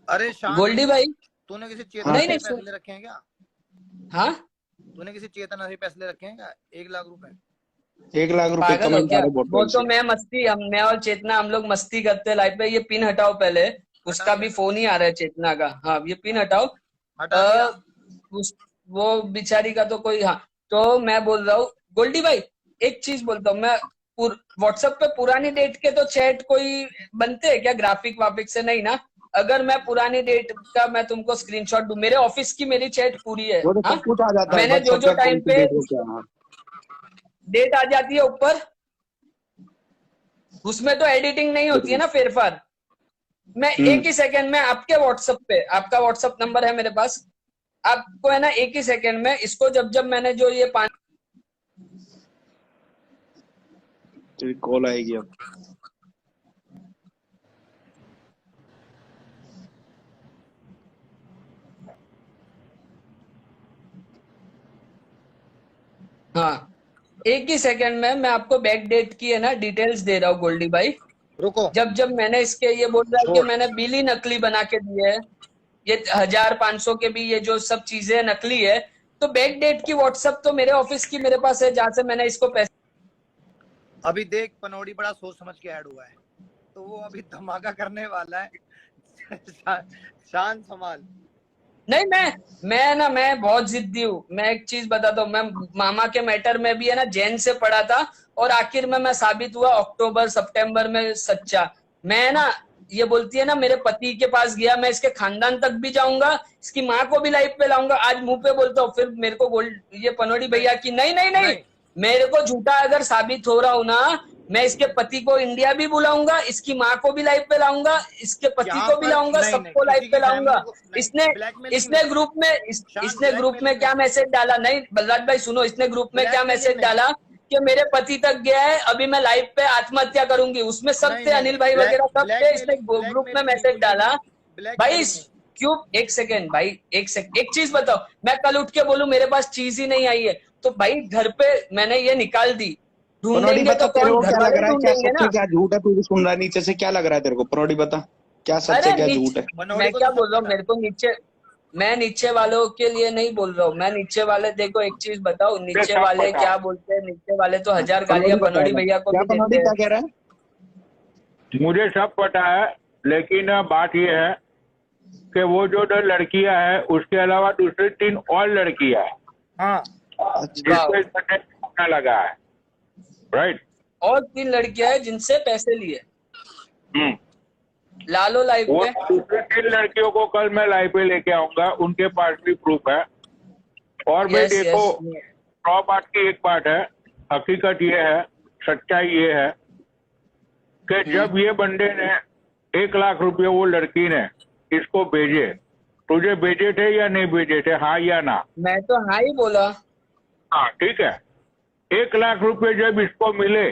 अरे शान, गोल्डी भाई। तूने किसी हाँ चेतना नहीं से नहीं भी ठीक। पैसे सुन, ले रखे हैं क्या? हाँ तूने किसी चेतना से भी पैसे ले रखे हैं क्या? 1 लाख रुपए? 1 लाख रुपए पागल हो कमेंट आ क्या? रहे वो बॉटल तो से। मैं और चेतना हम लोग मस्ती करते हैं लाइव पे। ये पिन हटाओ पहले, हटा उसका दिया भी मैंने, फोन ही आ रहा है चेतना का। हाँ ये पिन हटाओ। हटा दिया। अ, उस वो बेचारी का तो कोई, हाँ तो मैं बोल रहा हूँ गोल्डी भाई, एक चीज बोलता हूँ मैं, व्हाट्सएप पे पुरानी डेट के तो चैट कोई बनते हैं क्या ग्राफिक वाफिक से? नहीं ना? अगर मैं पुरानी डेट का मैं तुमको स्क्रीनशॉट दूं, मेरे ऑफिस की मेरी चैट पूरी है, वो तो हाँ सब कुछ आ जाता है, मैंने बस जो सब जो क्या कौन टाइम सी पे डेट को क्या। हाँ डेट आ जाती है ऊपर, उसमें तो एडिटिंग नहीं होती है ना फेरफार। मैं एक ही सेकंड में आपके व्हाट्सएप पे, आपका व्हाट्सएप नंबर है मेरे पास, आपको है ना एक ही सेकंड में इसको, जब जब मैंने जो ये तेरी कॉल आएगी अब। हाँ एक ही सेकंड में मैं आपको बैक डेट की है ना डिटेल्स दे रहा हूँ गोल्डी भाई। रुको, जब जब मैंने इसके, ये बोल रहा है कि छोड़, मैंने बिल ही नकली बना के दिए है, ये 1,000 500 के भी ये जो सब चीजें नकली है, तो बैक डेट की व्हाट्सएप तो मेरे ऑफिस की मेरे पास है, जहां से मैंने इसको पैसे। अभी देख पनौड़ी बड़ा सोच समझ के ऐड हुआ है, तो वो अभी धमाका करने वाला है। शान संभाल। नहीं मैं बहुत जिद्दी हूँ। मैं एक चीज बताता हूँ, मैं मामा के मैटर में भी है ना जैन से पढ़ा था, और आखिर में मैं साबित हुआ अक्टूबर सितंबर में सच्चा। मैं ना, ये बोलती है ना मेरे पति के पास गया, मैं इसके खानदान तक भी जाऊंगा, इसकी माँ को भी लाइफ पे लाऊंगा। आज मुंह पे बोलता हूँ, फिर मेरे को गोल्ड ये पनोड़ी नहीं भैया की नहीं नहीं नहीं, नहीं, मेरे को झूठा अगर साबित हो रहा हूं ना, मैं इसके पति को इंडिया भी बुलाऊंगा, इसकी माँ को भी लाइव पे लाऊंगा, इसके पति यहाँ को भी पर लाऊंगा, नहीं नहीं, सबको लाइव किसी पे की लाऊंगा। फैमिली को नहीं, इसने ब्लैकमेलिंग इसने नहीं, ग्रुप में शान इसने ग्रुप में ब्लैकमेलिंग क्या नहीं, मैसेज डाला? नहीं बलराज भाई सुनो, इसने ग्रुप में क्या ब्लैकमेलिंग मैसेज नहीं, डाला कि मेरे पति तक गया है, अभी मैं लाइव पे आत्महत्या करूंगी। उसमें सब नहीं थे, नहीं अनिल नहीं, भाई वगैरह सब थे। इसने ब्लैकमेलिंग ग्रुप में ब्लैकमेलिंग नहीं, मैसेज कुछ भी डाला। नहीं, भाई ब्लैकमेलिंग नहीं। क्यों, एक सेकेंड भाई, एक चीज बताओ, मैं कल उठ के बोलूं मेरे पास चीज ही नहीं आई है, तो भाई घर पे मैंने ये निकाल दी, पनौटी ढूंढेंगे बता, तो तेरे कौन? को घर क्या लग वाले ही रहा है, क्या ढूंढेंगे सच ना। है क्या झूठ है? तू भी सुन रहा है नीचे से, क्या लग रहा है तेरे को? पनौटी बता, क्या सच अरे है क्या झूठ है? पनौड़ी मैं को क्या तो बोल सब रहा हूँ, पता है। मेरे को नीचे, मैं नीचे वालों के लिए नहीं बोल रहा हूँ, मैं नीचे वाले, देखो एक चीज बताओ, मुझे नीचे सब वाले पता क्या है। बोलते हैं? नीचे वाले तो हाँ, 1000 पनौटी गालियां पनौड़ी बताएगा भैया को क्या, भी पनौटी देते हैं। क्या कह रहा है? मुझे सब पता है, लेकिन बात यह है कि वो जो 2 लड़कियां हैं, उसके अलावा दूसरी 3 और लड़कियां हैं हाँ, अच्छा, जिसको वाह, इस बंदे ने पता लगा है। राइट। और 3 लड़कियां हैं जिनसे पैसे लिए। हम्म। लालो लाइव वो पे। दूसरी 3 लड़कियों को कल मैं लाइव पे लेके आऊंगा, उनके पास भी प्रूफ है। और भाई यस देखो, यस। 100 बात की एक बात है, हकीकत ये है, सच्चाई ये है कि जब ये बंदे ने 1 लाख रुपये वो लड़की ने इसको भेजे, तुझे भेजे थे या नहीं भेजे थे, हाँ या ना? मैं तो हाँ ही बोला। हाँ ठीक है। 1 लाख रुपए जब इसको मिले,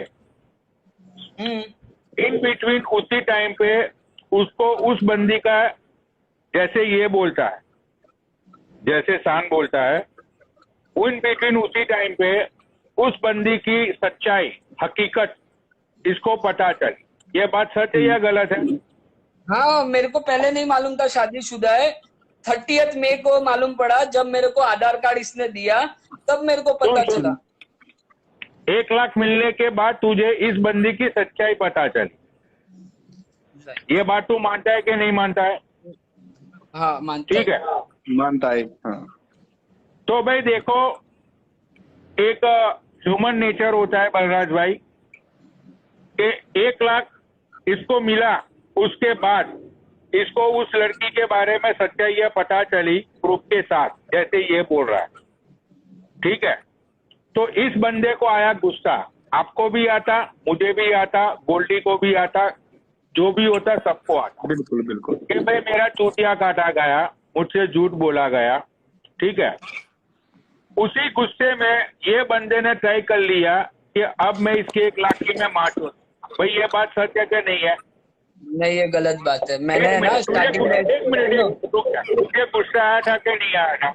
इन बिटवीन उसी टाइम पे उसको उस बंदी का, जैसे ये बोलता है, जैसे शान बोलता है, इन बिटवीन उसी टाइम पे उस बंदी की सच्चाई, हकीकत इसको पता चली। ये बात सच है या गलत है? हाँ मेरे को पहले नहीं मालूम था शादीशुदा है। 30th मई को मालूम पड़ा, जब मेरे को आधार कार्ड इसने दिया तब मेरे को पता चला। 1 लाख मिलने के बाद तुझे इस बंदी की सच्चाई पता चली। ये बात तू मानता है कि नहीं मानता है? हाँ मानता ठीक है। है। मानता है हाँ। तो भाई देखो, एक ह्यूमन नेचर होता है बलराज भाई, कि 1 लाख इसको मिला, उसके बाद इसको उस लड़की के बारे में सच्चाई पता चली प्रूफ के साथ, जैसे ये बोल रहा है, ठीक है। तो इस बंदे को आया गुस्सा, आपको भी आता, मुझे भी आता, गोल्डी को भी आता, जो भी होता सबको आता। बिल्कुल बिल्कुल। कि भाई मेरा चूतिया काटा गया, मुझसे झूठ बोला गया, ठीक है। उसी गुस्से में ये बंदे ने तय कर लिया कि अब मैं इसके 1 लाख की मैं मारूं। भाई ये बात सच है कि नहीं है? नहीं, ये गलत बात है। मैंने ना स्टार्टिंग में, एक मिनट, मुझे गुस्सा आया था कि नहीं आया था?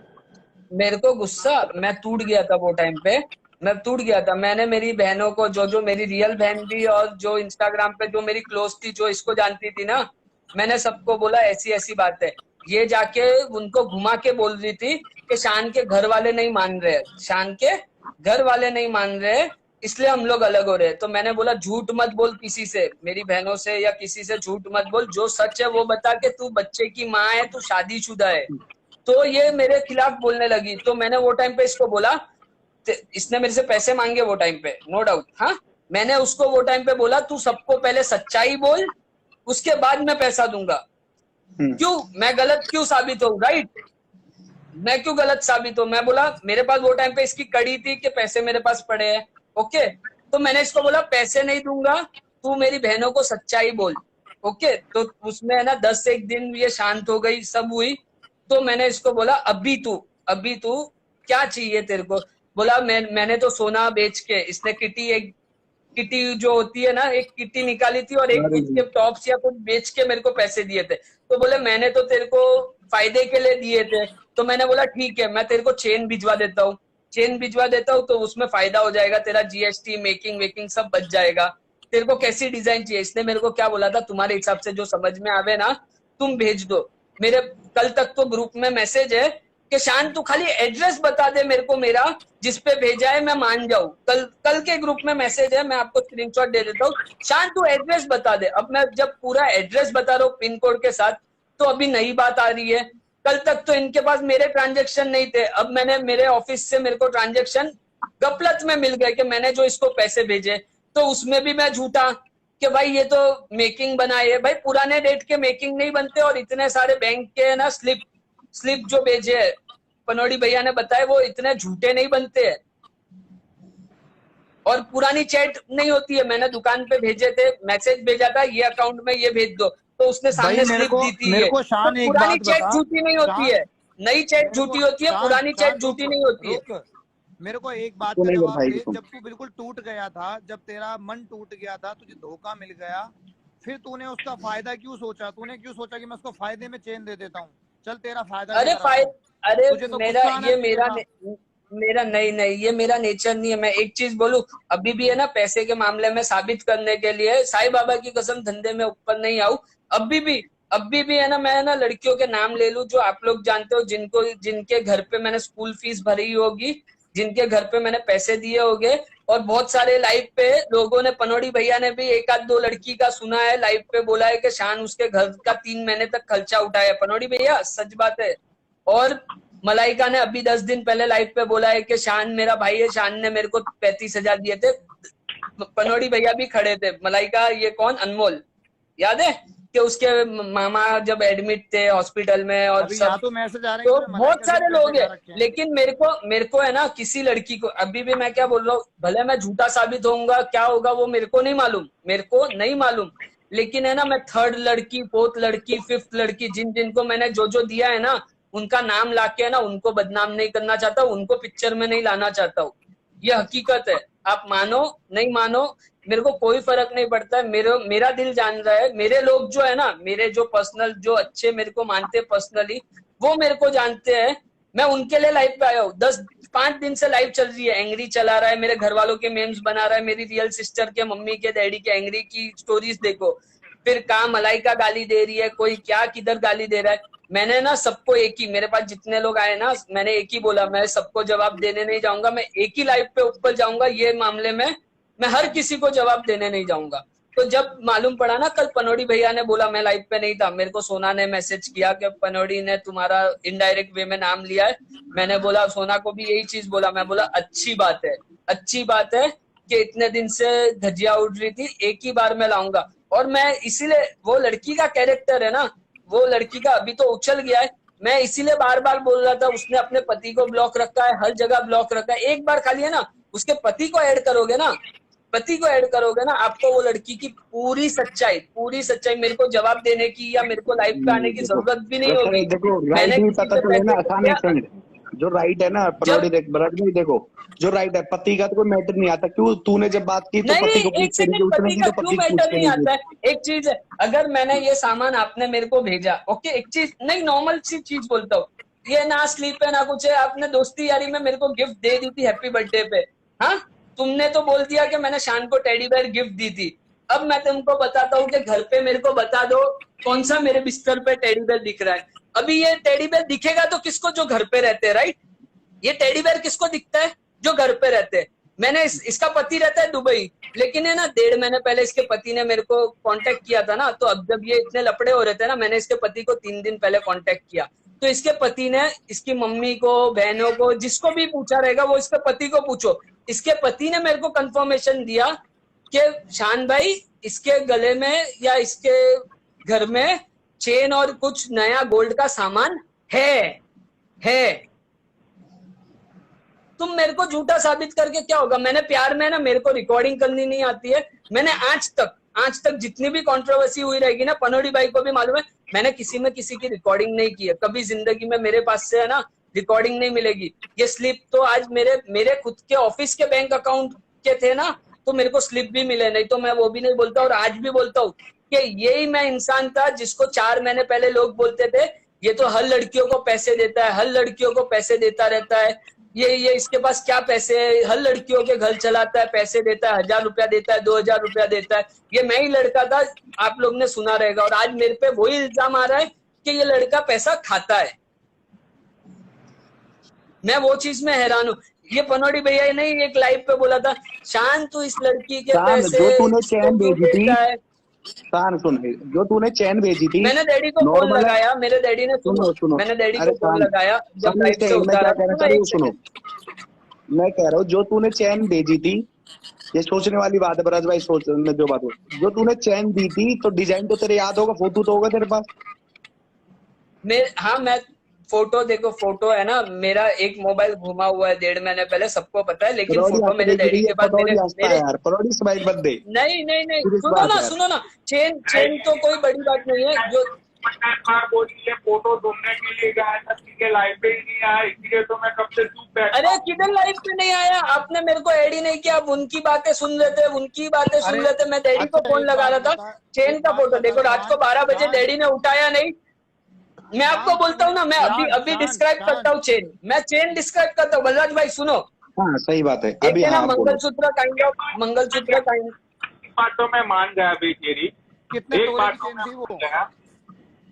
मेरे को गुस्सा, मैं टूट गया था वो टाइम पे, मैं टूट गया था। मैंने मेरी बहनों को, जो मेरी रियल बहन थी और जो इंस्टाग्राम पे जो मेरी क्लोज थी, जो इसको जानती थी ना, मैंने सबको बोला ऐसी ऐसी बात है। ये जाके उनको घुमा के बोल रही थी कि शान के घर वाले नहीं मान रहे, शान के घर वाले नहीं मान रहे, इसलिए हम लोग अलग हो रहे हैं। तो मैंने बोला झूठ मत बोल किसी से, मेरी बहनों से या किसी से झूठ मत बोल, जो सच है वो बता के तू बच्चे की माँ है, तू शादीशुदा है। तो ये मेरे खिलाफ बोलने लगी। तो मैंने वो टाइम पे इसको बोला, इसने मेरे से पैसे मांगे वो टाइम पे, नो डाउट। हाँ, मैंने उसको वो टाइम पे बोला तू सबको पहले सच्चाई बोल, उसके बाद मैं पैसा दूंगा। क्यों मैं गलत क्यों साबित हूँ? राइट, मैं क्यों गलत साबित हूँ? मैं बोला मेरे पास वो टाइम पे इसकी कड़ी थी कि पैसे मेरे पास पड़े हैं, ओके। तो मैंने इसको बोला पैसे नहीं दूंगा, तू मेरी बहनों को सच्चाई बोल, ओके। तो उसमें है ना 10 एक दिन ये शांत हो गई, सब हुई। तो मैंने इसको बोला अभी तू क्या चाहिए तेरे को? बोला मैंने तो सोना बेच के, इसने किटी जो होती है ना, एक किटी निकाली थी और एक उसके टॉप्स या कुछ बेच के मेरे को पैसे दिए थे। तो बोले मैंने तो तेरे को फायदे के लिए दिए थे। तो मैंने बोला ठीक है, मैं तेरे को चेन भिजवा देता हूँ, तो उसमें फायदा हो जाएगा, तेरा जीएसटी मेकिंग वेकिंग सब बच जाएगा। तेरे को कैसी डिजाइन चाहिए? इसने मेरे को क्या बोला था, तुम्हारे हिसाब से जो समझ में आवे ना तुम भेज दो। मेरे कल तक तो ग्रुप में मैसेज है कि शान तू खाली एड्रेस बता दे मेरे को, मेरा जिस पे भेजा है मैं मान जाऊं। कल के ग्रुप में मैसेज है, मैं आपको स्क्रीनशॉट दे देता हूँ। शान तू एड्रेस बता दे। अब मैं जब पूरा एड्रेस बता रहा हूँ पिन कोड के साथ, तो अभी नई बात आ रही है। कल तक तो इनके पास मेरे ट्रांजेक्शन नहीं थे, अब मैंने मेरे ऑफिस से मेरे को ट्रांजेक्शन गपलत में मिल गए कि मैंने जो इसको पैसे भेजे। तो उसमें भी मैं झूठा कि भाई ये तो मेकिंग बनाई है। भाई पुराने डेट के मेकिंग नहीं बनते, और इतने सारे बैंक के ना स्लिप जो भेजे है पनोड़ी भैया ने बताया, वो इतने झूठे नहीं बनते हैं। और पुरानी चैट नहीं होती है, मैंने दुकान पे भेजे थे, मैसेज भेजा था ये अकाउंट में ये भेज दो, तो उसने सामने स्लिप दी थी। मेरे को शान तो एक पुरानी बात चैट बता, झूठी नहीं होती है, नई चैट झूठी होती है, पुरानी चैट झूठी नहीं होती है। मेरे को एक बात तो का नहीं जवाब भाई, दे, जब तू बिल्कुल टूट गया था, जब तेरा मन टूट गया था, तुझे धोखा मिल गया, फिर तूने उसका फायदा क्यों सोचा? तूने क्यों सोचा कि मैं उसको फायदे में चेन दे देता हूँ, चल तेरा फायदा अरे लेकर आता हूँ। अरे तुझे तो मेरा गुस्सा आना ये चाहिए मेरा नहीं, ये मेरा नेचर नहीं है। मैं एक चीज बोलूं, अभी भी है ना, पैसे के मामले में साबित करने के लिए साईं बाबा की कसम धंधे में ऊपर नहीं आऊं। अभी भी है ना, मैं ना लड़कियों के नाम ले लूं जो आप लोग जानते हो, जिनके घर पे मैंने स्कूल फीस भरी होगी, जिनके घर पे मैंने पैसे दिए होंगे। और बहुत सारे लाइव पे लोगों ने, पनोड़ी भैया ने भी 1-2 लड़की का सुना है, लाइव पे बोला है कि शान उसके घर का 3 महीने तक खर्चा उठाया। पनोड़ी भैया सच बात है। और मलाइका ने अभी 10 दिन पहले लाइव पे बोला है कि शान मेरा भाई है, शान ने मेरे को 35,000 दिए थे। पनोड़ी भैया भी खड़े थे। मलाइका ये कौन, अनमोल, याद है कि उसके मामा जब एडमिट थे हॉस्पिटल में, और अभी सब यहाँ तो मैसेज आ रहे हैं तो कि मैंने बहुत मलाइका सारे से लोग पैसे हैं। खा रखे हैं। लेकिन मेरे को है ना, किसी लड़की को, अभी भी मैं क्या बोल रहा हूँ, भले मैं झूठा साबित होऊंगा, क्या होगा वो मेरे को नहीं मालूम। लेकिन है ना, मैं 3rd लड़की, 4th लड़की, 5th लड़की, जिनको मैंने जो दिया है ना, उनका नाम लाके है ना, उनको बदनाम नहीं करना चाहता, उनको पिक्चर में नहीं लाना चाहता हूँ। ये हकीकत है, आप मानो नहीं मानो मेरे को कोई फर्क नहीं पड़ता है। मेरा दिल जान रहा है। मेरे लोग जो है ना, मेरे जो पर्सनल, जो अच्छे मेरे को मानते हैं पर्सनली, वो मेरे को जानते हैं। मैं उनके लिए लाइव पे आया हूँ। 5 दिन से लाइव चल रही है, एंग्री चला रहा है, मेरे घर वालों के मेम्स बना रहा है, मेरी रियल सिस्टर के, मम्मी के, डैडी के एंग्री की स्टोरीज देखो। फिर कहाँ मलाइका गाली दे रही है, कोई क्या किधर गाली दे रहा है। मैंने ना सबको एक ही, मेरे पास जितने लोग आए ना, मैंने एक ही बोला, मैं सबको जवाब देने नहीं जाऊंगा, मैं एक ही लाइव पे ऊपर जाऊंगा। ये मामले में मैं हर किसी को जवाब देने नहीं जाऊंगा। तो जब मालूम पड़ा ना, कल पनोड़ी भैया ने बोला, मैं लाइव पे नहीं था, मेरे को सोना ने मैसेज किया कि पनोड़ी ने तुम्हारा इनडायरेक्ट वे में नाम लिया है। मैंने बोला, सोना को भी यही चीज बोला, मैं बोला अच्छी बात है कि इतने दिन से धज्जियां उड़ रही थी, एक ही बार में लाऊंगा। और मैं इसीलिए, वो लड़की का कैरेक्टर है ना, वो लड़की का अभी तो उछल गया है। मैं इसीलिए बार बार बोल रहा था, उसने अपने पति को ब्लॉक रखा है, हर जगह ब्लॉक रखा है। एक बार खाली है ना उसके पति को ऐड करोगे ना, आपको वो लड़की की पूरी सच्चाई मेरे को जवाब देने की या मेरे को लाइव पे आने की जरूरत भी नहीं होगी। देखो मैंने राइट भी किसी पता पे चले ना, पैसे आसान दिया, एक्सचेंज जो राइट है ना पनौड़ी देख ब्रज में देखो, जो राइट है पति का तो कोई मैटर नहीं आता। क्यों तूने जब बात की तो नहीं पति को पूछ एक के नहीं की, सेकंड, उसने पति की का तो क्यों पति को पूछ मैटर के नहीं नहीं की। आता है? एक चीज है, अगर मैंने ये सामान आपने मेरे को भेजा, ओके, एक चीज नहीं, नॉर्मल सी चीज बोलता हूँ, ये ना स्लीप है ना कुछ है, आपने दोस्ती यारी में मेरे को गिफ्ट दे दी थी हैप्पी बर्थडे पे, हाँ, तुमने तो बोल दिया कि मैंने शान को टेडी बेयर गिफ्ट दी थी। अब मैं तुमको बताता हूँ कि घर पे मेरे को बता दो कौन सा मेरे बिस्तर पे टेडी बेयर दिख रहा है। अभी ये टेडी बेयर दिखेगा तो किसको, जो घर पे रहते हैं, राइट? ये टेडी बेयर किसको दिखता है? जो घर पे रहते हैं। मैंने इसका पति रहता है दुबई, लेकिन है ना 1.5 महीने पहले इसके पति ने मेरे को कांटेक्ट किया था ना, तो अब जब ये इतने लफड़े हो रहे थे ना, मैंने इसके पति को 3 दिन पहले कांटेक्ट किया, तो इसके पति ने इसकी मम्मी को, बहनों को, जिसको भी पूछा रहेगा वो इसके पति को पूछो, इसके पति ने मेरे को कंफर्मेशन दिया कि शान भाई इसके गले में या इसके घर में चेन और कुछ नया गोल्ड का सामान है। तुम मेरे को झूठा साबित करके क्या होगा? मैंने प्यार में ना, मेरे को रिकॉर्डिंग करनी नहीं आती है। मैंने आज तक जितनी भी कंट्रोवर्सी हुई रहेगी ना, पनौड़ी भाई को भी मालूम है, मैंने किसी में किसी की रिकॉर्डिंग नहीं की है कभी जिंदगी में। मेरे पास से है ना रिकॉर्डिंग नहीं मिलेगी। ये स्लिप तो आज मेरे खुद के ऑफिस के बैंक अकाउंट के थे ना, तो मेरे को स्लिप भी मिले, नहीं तो मैं वो भी नहीं बोलता। और आज भी बोलता हूँ कि यही मैं इंसान था जिसको 4 महीने पहले लोग बोलते थे ये तो हर लड़कियों को पैसे देता है, हर लड़कियों को पैसे देता रहता है, ये इसके पास क्या पैसे है, हर लड़कियों के घर चलाता है, पैसे देता है, 1000 रुपया देता है, 2000 रुपया देता है। ये मैं ही लड़का था, आप लोग ने सुना रहेगा। और आज मेरे पे वही इल्जाम आ रहा है कि ये लड़का पैसा खाता है। मैं वो चीज में हैरान हूँ। ये पनौड़ी भैया ने एक लाइव पे बोला था, शान तू इस लड़की के पैसे जो तूने चैन क्यों भेजी थी, देता है? शान सुन, जो तूने चैन भेजी थी, मैंने डैडी को फोन लगाया, मेरे डैडी ने सुनो, मैंने डैडी अरे को फोन लगाया जब शान, लाइव से मैं उतारा। क्या कहना चाह रहा हूँ सुनो, मैं कह रहा हूँ जो तूने चैन भेजी थी, ये सोचने वाली बात है ब्रज भाई, सोच जो बात हो, जो तूने चैन दी थी तो डिजाइन तो तेरे याद होगा, फोटो तो होगा तेरे पास। हाँ, मैं फोटो देखो, फोटो है ना, मेरा एक मोबाइल घुमा हुआ है 1.5 महीने पहले, सबको पता है, लेकिन फोटो मेरे डैडी के पास परोड़ी स्माइल मत दे। नहीं, सुनो ना, चेन तो कोई बड़ी बात नहीं है। जो बार बोलिए फोटो ढूंढने के लिए गया था, किसी लाइव पे ही नहीं आया, इसलिए तो मैं कब से चुप बैठा। अरे किधर लाइव पे नहीं आया? आपने मेरे को ऐड ही नहीं किया। आप उनकी बातें सुन लेते, मैं डैडी को फोन लगा रहा था। चेन का फोटो देखो, रात को 12 बजे डैडी ने उठाया नहीं। मैं आपको बोलता हूँ ना, मैं अभी डिस्क्राइब करता हूँ चेन, मैं चेन डिस्क्राइब करता हूँ। बलराज भाई सुनो, हाँ सही बात है। अभी ना मंगलसूत्र काइंड बात तो मैं मान गया अभी तेरी, कितने एक बात तो मैं मान गया,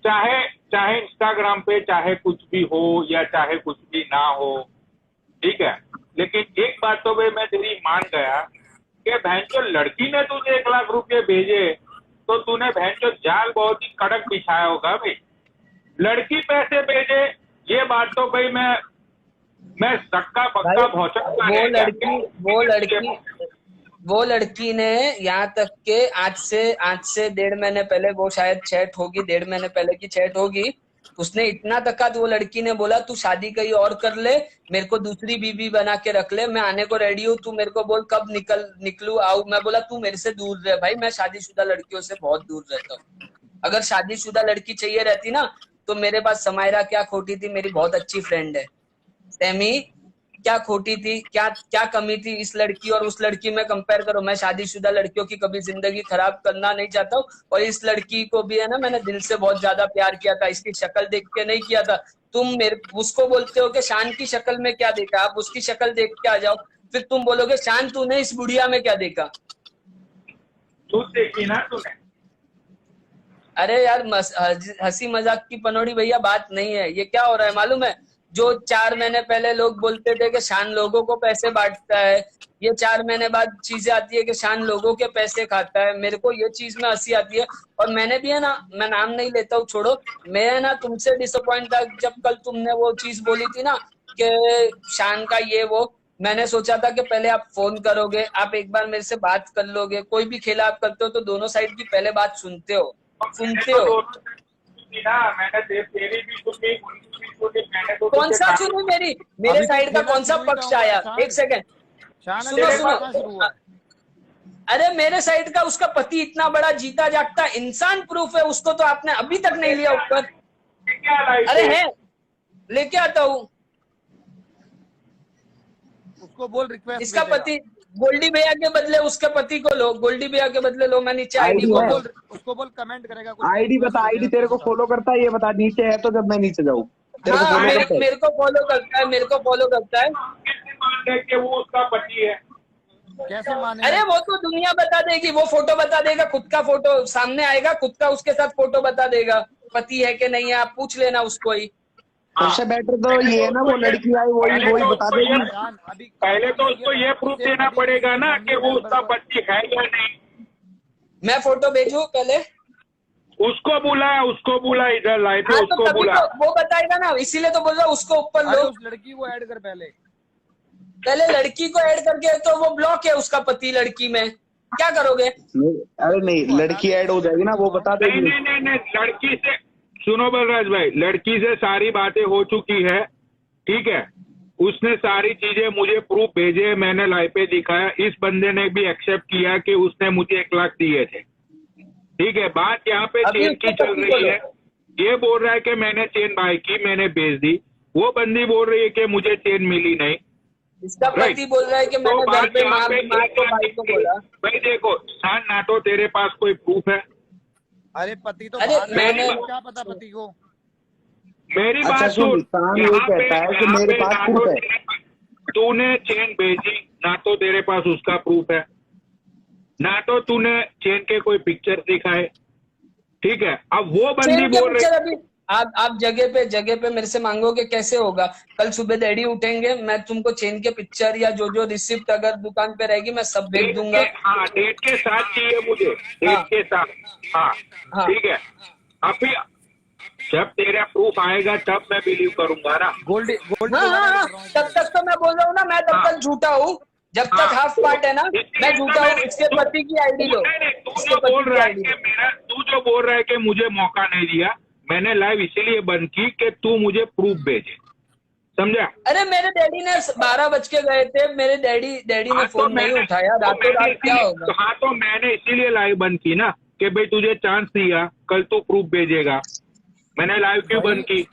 चाहे इंस्टाग्राम पे चाहे कुछ भी हो या चाहे कुछ भी ना हो, ठीक है, लेकिन एक बात तो भाई मैं तेरी मान गया कि बहन जो लड़की ने तुझे 1 लाख रुपए भेजे तो तूने बहन जो जाल बहुत ही कड़क बिछाया होगा भाई। लड़की पैसे भेजे, ये बात तो भाई मैं सक्का पक्का वो लड़की ने यहाँ तक के आज से 1.5 महीने पहले, वो शायद चैट होगी, 1.5 महीने पहले की चैट होगी, उसने इतना तक वो लड़की ने बोला तू शादी कहीं और कर ले, मेरे को दूसरी बीवी बना के रख ले, मैं आने को रेडी हूँ, तू मेरे को बोल कब निकलू आऊ। मैं बोला तू मेरे से दूर रह भाई, मैं शादीशुदा लड़कियों से बहुत दूर रहता हूँ। अगर शादीशुदा लड़की चाहिए रहती ना तो मेरे पास समायरा क्या खोटी थी, मेरी बहुत अच्छी फ्रेंड है, सेमी क्या खोटी थी, क्या कमी थी इस लड़की और उस लड़की में कंपेयर करो। मैं शादीशुदा लड़कियों की कभी जिंदगी खराब करना नहीं चाहता हूँ, और इस लड़की को भी है ना मैंने दिल से बहुत ज्यादा प्यार किया था, इसकी शक्ल देख के नहीं किया था। तुम उसको बोलते हो कि शान की शक्ल में क्या देखा, आप उसकी शक्ल देख के आ जाओ, फिर तुम बोलोगे शान तूने इस बुढ़िया में क्या देखा, तू देखी ना तूने। अरे यार हंसी मजाक की पनौड़ी भैया बात नहीं है। ये क्या हो रहा है मालूम है, जो 4 महीने पहले लोग बोलते थे कि शान लोगों को पैसे बांटता है, ये 4 महीने बाद चीजें आती है कि शान लोगों के पैसे खाता है। मेरे को ये चीज में हंसी आती है। और मैंने भी है ना, मैं नाम नहीं लेता हूँ, छोड़ो, मैं है ना तुमसे डिसअपॉइंट था जब कल तुमने वो चीज बोली थी ना कि शान का ये वो, मैंने सोचा था कि पहले आप फोन करोगे, आप एक बार मेरे से बात कर लोगे। कोई भी खेला आप करते हो तो दोनों साइड की पहले बात सुनते हो। सुनी ना, मैंने तेरी भी सुनी, उनकी भी सुनी, मैंने तो कौन तुझे सा कहा- सुनू मेरे अभी तो साइड का खेला कौन सा शुरू ही पक्ष तो हुआ है, आया? शान। एक सेकंड, शान सुनो, अभी सुनो। कहाँ शुरू हुआ है? अरे मेरे साइड का उसका पति इतना बड़ा जीता जागता इंसान प्रूफ है, उसको तो आपने अभी तक नहीं लिया ऊपर। क्या लाइफ अरे है, लेके आता हूँ। उसको बोल रिक्वेस्ट इसका पति गोल्डी भैया के बदले उसके पति को लो, गोल्डी भैया के बदले लो। मैं नीचे आईडी ID को है। बोल, उसको बोल कमेंट करेगा कुछ। आईडी बता, आईडी तेरे को फॉलो करता है ये बता, नीचे है तो जब मैं नीचे जाऊँ तेरे को हाँ फॉलो करता है? मेरे को फॉलो करता है, मेरे को फॉलो करता है। कैसे मान ले कि वो उसका पति है? कैसे माने? अरे वो तो दुनिया बता देगी, वो फोटो बता देगा, खुद का फोटो सामने आएगा, खुद का उसके साथ फोटो बता देगा, पति है कि नहीं है, आप पूछ लेना उसको ही। सबसे बेटर तो ये है ना, वो लड़की आई वही बता देगी। शान, अभी पहले तो उसको ये प्रूफ देना पड़ेगा ना कि वो उसका पति है या नहीं। मैं फोटो भेजू पहले? उसको बुला इधर लाइव पे, हाँ तो उसको तभी बुला। तो वो बताएगा ना, इसीलिए तो बोल रहा हूँ उसको ऊपर अरे लो। उस लड़की को ऐड कर पहले। पहले लड़की को ऐड करके, तो वो ब्लॉक है उसका पति लड़की में, क्या करोगे? अरे नहीं, लड़की ऐड हो जाएगी ना, वो बता नहीं देगी। नहीं नहीं नहीं, लड़की से सुनो बलराज भाई, लड़की से सारी बातें हो चुकी है, ठीक है। उसने सारी चीजें मुझे प्रूफ भेजे, मैंने लाइव पे दिखाया। इस बंदे ने भी एक्सेप्ट किया कि उसने मुझे 1 लाख दिए थे, ठीक है। बात यहाँ पे अभी चेन की उसको चल पति रही बोलो। है। ये बोल रहा है कि मैंने चेन बाय की, मैंने बेच दी। वो बंदी बोल रही है कि मुझे चेन मिली नहीं। इसका Right. पति बोल रहा है कि तो मैंने घर बात पे यहाँ माँ पे को भाई को बोला। भाई देखो शान, ना तो तेरे पास कोई प्रूफ है, अरे पति तो अरे बाहर मैंने- है, क्या पता पति को। मेरी अच्छा बात सुन, सुन। शान ये यहाँ कहता है कि यहाँ मेरे पे पास ना प्रूफ तो है। तूने चेन भेजी, ना तो तेरे पास उसका प्रूफ है, ना तो तूने चेन के कोई पिक्चर दिखाए, ठीक है। अब वो बंदी चेन के बोल रही पिक्चर अभी आप जगह पे मेरे से मांगोगे, कैसे होगा? कल सुबह डैडी उठेंगे, मैं तुमको चेन के पिक्चर या जो रिसिप्ट अगर दुकान पे रहेगी मैं सब भेज दूंगा। हाँ, डेट के साथ चाहिए मुझे, डेट हाँ। के साथ। हाँ हाँ। ठीक है। अभी जब तेरा प्रूफ आएगा तब मैं बिलीव करूंगा ना। गोल्डी हाँ, तब तक तो मैं बोल रहा हूँ ना, मैं तब तक झूठा हूँ, जब तक हाफ पार्ट है ना मैं झूठा हूँ। इसके पति की आईडी लो, तू इसके जो बोल पति की रहा है आईडी कि लो। तू जो बोल रहा है कि मुझे मौका नहीं दिया, मैंने लाइव इसीलिए बंद की कि तू मुझे प्रूफ भेजे, समझा? अरे मेरे डैडी ने 12 बज के गए थे, मेरे डैडी ने हाँ, फोन नहीं उठाया, रातों रात क्या होगा? हाँ तो मैंने इसीलिए लाइव बंद की ना कि भाई तुझे चांस दिया, कल तू प्रूफ भेजेगा। मैंने लाइव क्यों बंद की?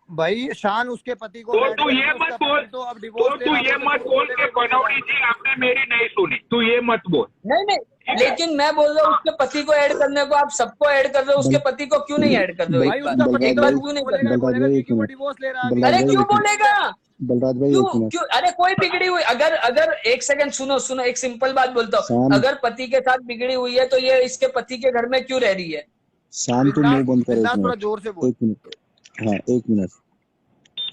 भाई शान उसके पति को तो ऐड तू कर, ये उसका मत पति बोल, तो अब तो डिवोर्स तू लेना ये तो मत बोल के बनौड़ी जी आपने मेरी नहीं सुनी, तू ये मत बोल। नहीं, लेकिन मैं बोल रहा हूँ उसके पति को ऐड करने को, आप सबको ऐड कर रहे हो, उसके पति को क्यों नहीं ऐड कर रहे हो? भाई एक उसका बार पति एक बार क्यों नहीं कर रहे? बोलेगा एक क्योंकि वो मिनट। डिवोर्स ले रहा है बलराज अरे भाई, क्यों एक मिनट। बोलेगा? बलराज भाई क्यों एक मिनट। क्यों? अरे कोई बिगड़ी हुई, अगर एक सेकंड सुनो, एक सिंपल बात बोलता हूँ, शान- अगर पति के साथ बिगड़ी हुई है तो ये इसके पति के घर में क्यों रह रही है? शान तू मुंह बंद कर, एक थोड़ा मिनट, जोर से बोल। एक मिनट। हाँ एक मिनट।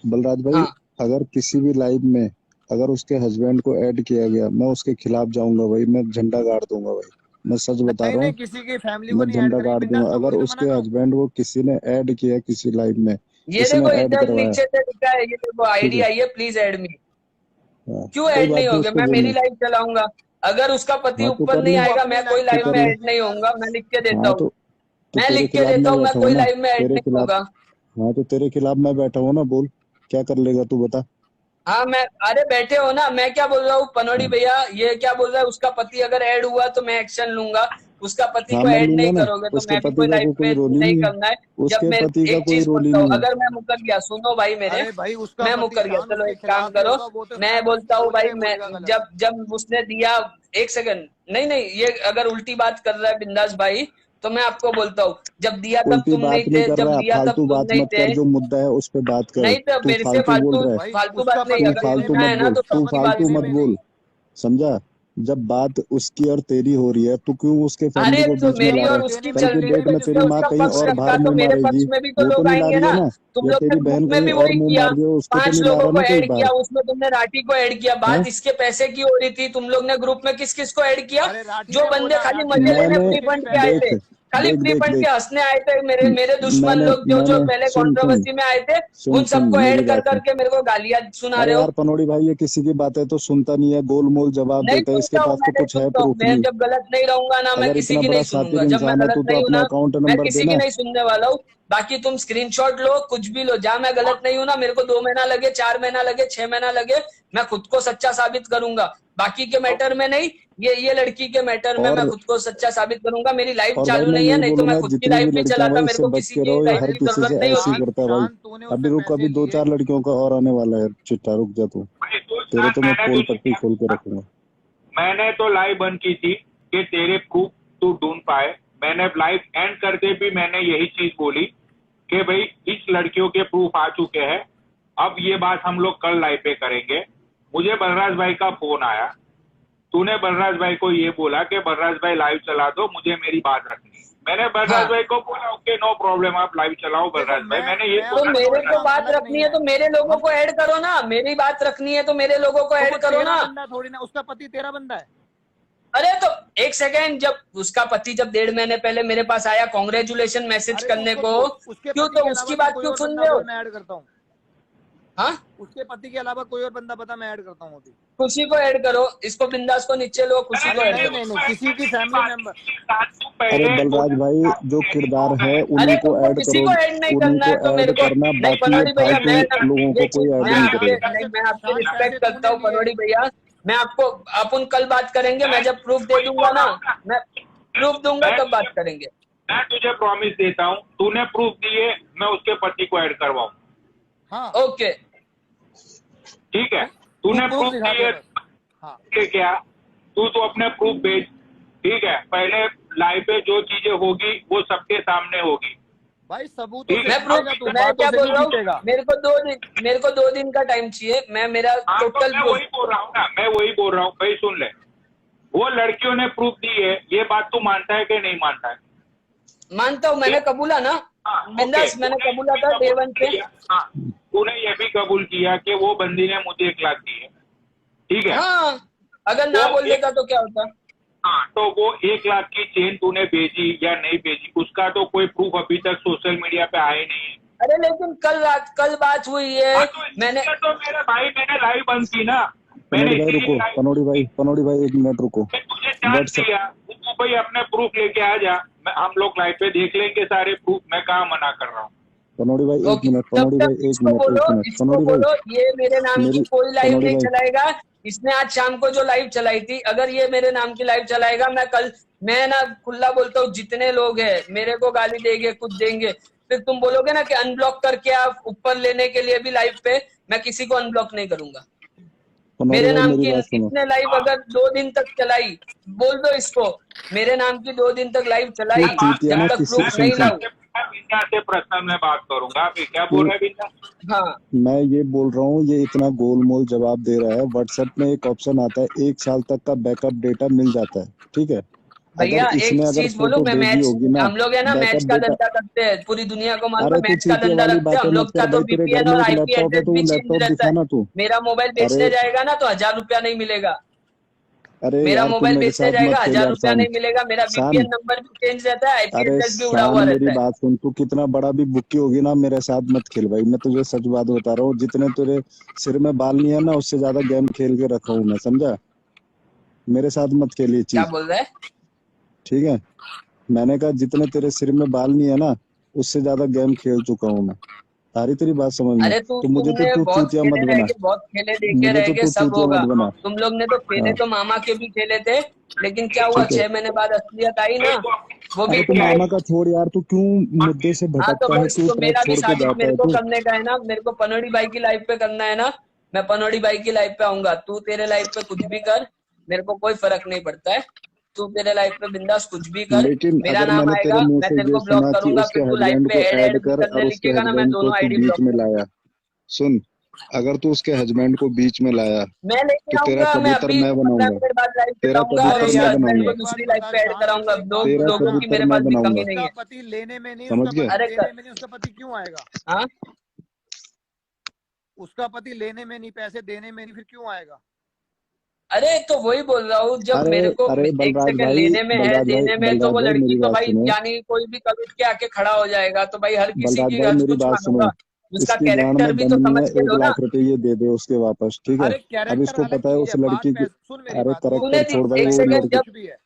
बलराज भाई, हाँ। अगर किसी भी लाइव में अगर उसके हस्बैंड को ऐड किया गया, मैं उसके खिलाफ जाऊंगा भाई, मैं झंडा गाड़ दूंगा भाई, मैं सच बता नहीं रहा नहीं, हूँ, किसी की फैमिली को मैं नहीं ऐड झंडा करेगी, गाड़ बिंदास दूंगा। तो अगर बोल, उसके मना करो। हस्बैंड को किसी ने ऐड किया किसी लाइव में, ये उसने देखो ऐड इधर करवाया, नीचे से लिखा है, ये देखो आईडी है। आई है, प्लीज ऐड मी। हाँ, क्यों कोई ऐड बात नहीं नहीं, होगे? उसको मैं मेरी बोलना। लाइफ चलाऊंगा, अगर उसका पति हाँ, तो ऊपर कर नहीं ले। आएगा मैं कोई लाइफ कर में ले। ऐड नहीं होऊंगा, मैं लिख के देता हाँ हूँ, तो मैं तेरे लिख के खिलाफ देता मैं हूँ, मैं बैठा कोई हूँ ना, लाइफ में ऐड तेरे नहीं खिलाफ। होगा। हाँ तो तेरे खिलाफ मैं बैठा हूँ ना, बोल क्या कर लेगा तू, बता। हाँ मैं, अरे बैठे हो ना, मैं क्या बोल रहा हूँ पनोड़ी भैया, ये क्या बोल रहा है, उसका पति अगर ऐड हुआ तो मैं एक्शन लूंगा, उसका पति हाँ को मैं ऐड लूंगा नहीं ना, करोगे तो उसके मैं भी पति कोई का लाइफ तो कोई में रोल ही नहीं नहीं है, करना है। जब उसके मैं पति का एक कोई चीज रोल ही बोलता हूँ, नहीं है। अगर मैं मुकर गया, सुनो भाई मेरे, अरे भाई उसका मैं पति मुकर गया, शान चलो उसके एक काम खिलाफ ही करो, होगा, वो तो मैं शान बोलता हूँ भाई, बोलेगा ही मैं बोलेगा गलत। जब उसने दिया, एक सेकंड, नहीं ये अगर उल्टी बात कर रहा है बिंदास भाई तो मैं आपको बोलता हूँ, जब दिया तब उल्टी तुम बात नहीं नहीं थे, कर जब रहा, दिया तब फालतू तुम बात नहीं मत थे, कर, जो मुद्दा है उस पे बात कर। नहीं तो तू मेरे से फालतू बोल रहा है, भाई फालतू उसका बात नहीं, पति तू अगर देने फालतू में मैं मत है ना बोल, तो तू सबकी बात फालतू देने मत में बोल, नहीं। समझा। जब बात उसकी और तेरी हो रही है तो क्यों उसके फैमिली अरे को तो बीच में मेरी ला और रहे? उसकी कल चल के रही डेट है, में तो तेरी उसने माँ उसका कहीं पक्ष और रखा बाहर तो मुंह मेरे मारेगी, पक्ष में भी तो वो तो लोग नहीं ला आएंगे रही है ना। ना, तुम या लोग ने तेरी ग्रुप बहन में कहीं भी और वही मुंह किया, मार रही हो, उसको तो 5 नहीं ला लोगों रहा को ना कोई ऐड बाहर। किया, उसमें तुमने राठी को ऐड किया। हैं? बात इसके पैसे की हो रही थी, तुम लोग ने ग्रुप में किस किस को ऐड किया? अरे राठी जो ने बंदे बोला, खाली राठी मजे ने लेने मैंने फ्री फंड के आए थे, देख खाली देख फ्री देख फंड के देख हंसने आए थे, मेरे दुश्मन लोग जो पहले सुन कंट्रोवर्सी में आए थे, सुन उन सुन सबको मेरी ऐड कर बात सुन। करके मेरे को गालियां सुना अरे रहे हो। यार पनोड़ी भाई, ये किसी की बातें तो सुनता नहीं है, गोल मोल जवाब नहीं देता है, इसके सुनता हूँ, पास मैं तो नहीं कुछ है सुनता हूँ, प्रूफ मैं नहीं। जब गलत नहीं रहूंगा ना, मैं अगर किसी इतना की बड़ा नहीं शातिर सुनूंगा, जब मैं इंसान है गलत तो नहीं हूँ ना, अपना अकाउंट मैं नंबर किसी की देना। नहीं सुनने वाला हूँ। बाकी तुम स्क्रीनशॉट लो, कुछ भी लो, जहां मैं गलत नहीं हूं ना, मेरे को 2 महीना लगे, 4 महीना लगे, 6 महीना लगे, मैं खुद को सच्चा साबित करूंगा। बाकी के मैटर में नहीं, ये लड़की के मैटर में मैं और खुद को सच्चा साबित करूंगा। मेरी लाइफ और भाई चालू मैं नहीं है, यही नहीं तो मैं बोलूंगा खुद की जितनी लाइफ भी नहीं लड़कियां चलाता, भाई मेरे इससे को बच किसी के की रहो, ये लाइफ हर की किसी जरूरत से नहीं ऐसे ही होती। करता है भाई। शान, तूने उससे अभी रुक, पैसे अभी लिए 2-4 लड़कियों का और आने वाला है चिट्टा, रुक जा तू, तेरे तो मैं पोल पट्टी खोल के रखूंगा। मैंने तो लाइव बंद की थी कि तेरे प्रूफ तू ढूंढ पाए। मैंने लाइव एंड करते भी मैंने यही चीज बोली कि भाई इस लड़कियों के प्रूफ आ चुके हैं, अब ये बात हम लोग कल लाइव पे करेंगे। मुझे बलराज भाई का फोन आया, तूने बलराज भाई को ये बोला कि बलराज भाई लाइव चला दो, मुझे मेरी बात रखनी है। मैंने बलराज हाँ। भाई को बोला ओके नो प्रॉब्लम, आप लाइव चलाओ बलराज भाई। मैंने ये तो बोला मेरे को बात अलग रखनी नहीं है है। तो मेरे लोगों को ऐड करो ना, मेरी बात रखनी है तो मेरे लोगों को तो ऐड वो करो तेरा ना। बंदा थोड़ी ना, उसका पति तेरा बंदा है। अरे तो एक सेकेंड, जब उसका पति जब 1.5 महीने पहले मेरे पास आया कांग्रेचुलेशन मैसेज अरे करने तो को, उसके क्यों पति तो के उसकी अलावा बात कोई क्यों और सुन बंदा रहे हो? बोल, मैं ऐड करता हूँ। हाँ, उसके पति के अलावा कोई और बंदा बता, मैं ऐड करता हूँ अभी। खुशी को ऐड करो, इसको बिंदास को नीचे लो, खुशी को अरे ऐड नहीं करो। नहीं नहीं, किसी की फैमिली मेंबर। अरे बलराज भाई जो किरदार है अरे उन्हीं को तुमको ऐड किसी करो, को ऐड नहीं उन्हीं करना को है तो ऐड मेरे को करना, नहीं। बाकी ये पनौड़ी भैया, फालतू लोगों को ये कोई चीज ऐड मैं नहीं आपके करेगा। नहीं, मैं आपके शान, पैसे रिस्पेक्ट करता हूँ तूने लिए। पनौड़ी भैया। मैं आपको, अपन कल बात करेंगे, मैं जब प्रूफ दे दूंगा ना, मैं प्रूफ दूंगा तब बात करेंगे। मैं तुझे प्रॉमिस देता हूँ, तूने प्रूफ दिए मैं उसके पति को ऐड करवाऊँ। हाँ ओके, ठीक है, तूने तू प्रूफ दिखा दे दिए बस। हाँ के क्या, तू तो अपने प्रूफ भेज। ठीक है, पहले लाइव पे जो चीजें होगी वो सबके सामने होगी। भाई सबूत ठीक है, मैं प्रूफ, तू मैं बातों क्या से बोल नहीं रहा हूँ, जीतेगा। मेरे को 2 दिन का टाइम चाहिए। मैं मेरा हाँ, तो टोटल मैं वही बोल रहा हूँ ना, मैं वही बोल रहा हूँ भाई, सुन ले। वो लड़कियों ने प्रूफ दी है, ये बात तू मानता है कि नहीं मानता है? मानता हूँ, मैंने कबूला ना, हाँ, बिंदास ओके। मैंने तूने कबूला ये था भी day कबूल 1 पे। किया, हाँ, तूने ये भी कबूल किया कि वो बंदी ने मुझे 1 लाख दी है। ठीक है, हाँ, अगर ना वो बोल देता तो क्या होता? हाँ, तो वो 1 लाख की चेन तूने भेजी या नहीं भेजी, उसका तो कोई प्रूफ अभी तक सोशल मीडिया पे आया नहीं है। अरे लेकिन कल बात हुई है, हाँ, तो मैंने इसलिए तो मेरे भाई मैंने लाइव बंद की ना, मैंने पनौड़ी भाई इसीलिए रुको, लाइव पनौड़ी भाई 1 मिनट रुको। तुझे चांस व्हाट्सएप दिया, तू भाई अपने प्रूफ लेके आ जा, हम लोग लाइव पे देख लेंगे सारे प्रूफ, मैं कहाँ मना कर रहा हूँ। पनौड़ी भाई 1 ओके, मिनट, तब पनौड़ी भाई तक 1 इसको मिनट, 1 बोलो, मिनट, इसको पनौड़ी बोलो भाई ये मेरे नाम की मेरी, कोई लाइव पनौड़ी नहीं भाई चलाएगा। इसने आज शाम को जो लाइव चलाई थी, अगर ये मेरे नाम की लाइव चलाएगा, मैं ना खुला बोलता हूँ, जितने लोग हैं मेरे को गाली देंगे, कुछ देंगे, फिर तुम बोलोगे ना कि अनब्लॉक करके आप ऊपर लेने के लिए भी लाइव पे, मैं किसी को अनब्लॉक नहीं करूंगा। पनौड़ी मेरे भाई नाम मेरी की बात सुनो। इसने लाइव अगर 2 दिन तक चलाई, बोल दो इसको, मेरे नाम की 2 दिन तक लाइव चलाई, तू चूतिया जब ना तक किसी, प्रूफ सुन नहीं सुन, लाऊं। बिंदा से पर्सनल में बात करूंगा। अभी क्या तू, बोल रहा है बिंदा? हाँ, मैं ये बोल रहा हूँ, ये इतना गोलमोल जवाब दे रहा है। व्हाट्सएप में एक ऑप्शन आता है, 1 साल तक का बैकअप डेटा मिल जाता है, ठीक है। भैया अगर एक इसने अगर चीज बोलूं, फोटो मैं भेजी मैच, होगी ना, हम लोग है ना मैच बैकअप का डेटा, धंधा करते हैं, पूरी दुनिया को मालूम अरे है, तू मैच का चूतिया धंधा वाली रखते हैं बातें हम मत लोग कर का। तो भाई, तेरे घर वीपीएन में और एक आईपी लैपटॉप है एड्रेस तो भी वो चेंज लैपटॉप रहता है। दिखाना तू। मेरा मोबाइल अरे बेचने जाएगा ना तो 1000 रुपया नहीं मिलेगा। अरे मेरा यार तू मोबाइल मेरे बेचने साथ जाएगा, मत खेल 1000 यार रुपया शान। नहीं मिलेगा। मेरा वीपीएन शान, नंबर भी चेंज रहता है, आईपी अरे एड्रेस भी उड़ा शान हुआ मेरी रहता है। बात सुन, तू कितना बड़ा भी बुक्की होगी ना, मेरे साथ मत खेल भाई। मैं तुझे सच बात बता रहा हूँ, जितने तेरे सिर में बाल नहीं है ना, उससे ज्यादा गेम खेल के रखा हूँ मैं, समझा। मेरे साथ मत खेल ये क्या चीज, बोल रहा है? ठीक है। मैंने कहा जितने तेरे सिर में बाल नहीं है ना, उससे ज्यादा गेम खेल चुका हूँ मैं। सारी तेरी बात समझ में, अरे तो मुझे तो तुमने तू बहुत चूतिया खेले मत बना, रहेगे, बहुत खेले देखे मुझे तो रहेगे, तू सब चूतिया होगा। मत बना। तुम लोग ने तो खेले हाँ तो मामा के भी खेले थे, लेकिन क्या हुआ, ठीक है। 6 महीने बाद असलियत आई ना, वो भी अरे तू क्या है। मामा का छोड़ यार, तू क्यों मुद्दे से हाँ तो भटकता है, बस, क्यों तो ट्रैक मेरा भी छोड़ के साबित जाता मेरे है को तू। करने का है ना, मेरे को पनौड़ी भाई की लाइफ पे करना है ना, मैं पनौड़ी भाई की लाइफ पे आऊंगा। तू तेरे लाइफ पे कुछ भी कर, मेरे को कोई फर्क नहीं पड़ता है। तू तेरे लाइफ पे बिंदास कुछ भी कर, लेकिन मेरा अगर नाम मैंने तेरे आएगा, मुंह मैं से तेरे ये को ब्लॉक सुना कि करूंगा, उसके फिर तू लाइफ हस्बैंड पे को ऐड ऐड ऐड कर करने और उसके लिखेगा ना, मैं हस्बैंड को दोनों तू आईडी बीच ब्लॉक में कर लाया, सुन, अगर तू उसके हस्बैंड को बीच में लाया मैं लेके तो तेरा आऊंगा। मैं कबूतर अभी मैं 15 बनाऊंगा, मिनट बाद लाइव पे तेरा जाऊंगा और अरे कबूतर उसके मैं यार हस्बैंड मेरी को बनाऊंगा, एक बात दूसरी लाइफ बता पे ऐड शान, कराऊंगा। मुझे एक बात तेरा बता लोगों ना, की कबूतर मेरे मैं पास भी कमी बनाऊंगा, नहीं उसका है। पति लेने में नहीं, समझ उसका गया। पति अरे देने में नहीं, उसका पति क्यों आएगा? हाँ, उसका पति लेने में नहीं, पैसे देने में नहीं, फिर क्यों आएगा? अरे तो वही बोल रहा हूँ, जब अरे मेरे को अरे एक सेकंड लेने में है, देने में, तो बलराज वो भाई लड़की मेरी तो बात भाई सुनो, यानी कोई भी कल उठ के आके खड़ा हो जाएगा, तो भाई हर किसी बलराज की भाई हर मेरी कुछ बात सुनो, मानूंगा। उसका इसकी गांड कैरेक्टर में भी दम तो नहीं समझ है, के 1 लो ना। लाख रुपए ये दे दे उसके वापस, ठीक है। अरे अब कैरेक्टर इसको अलग पता है चीज उस है, बात लड़की की, पैसे, सुन मेरी अरे बात, वो करेक्टर तूने छोड़ भाई, एक वो सेकंड, लड़की, जब कुछ भी है।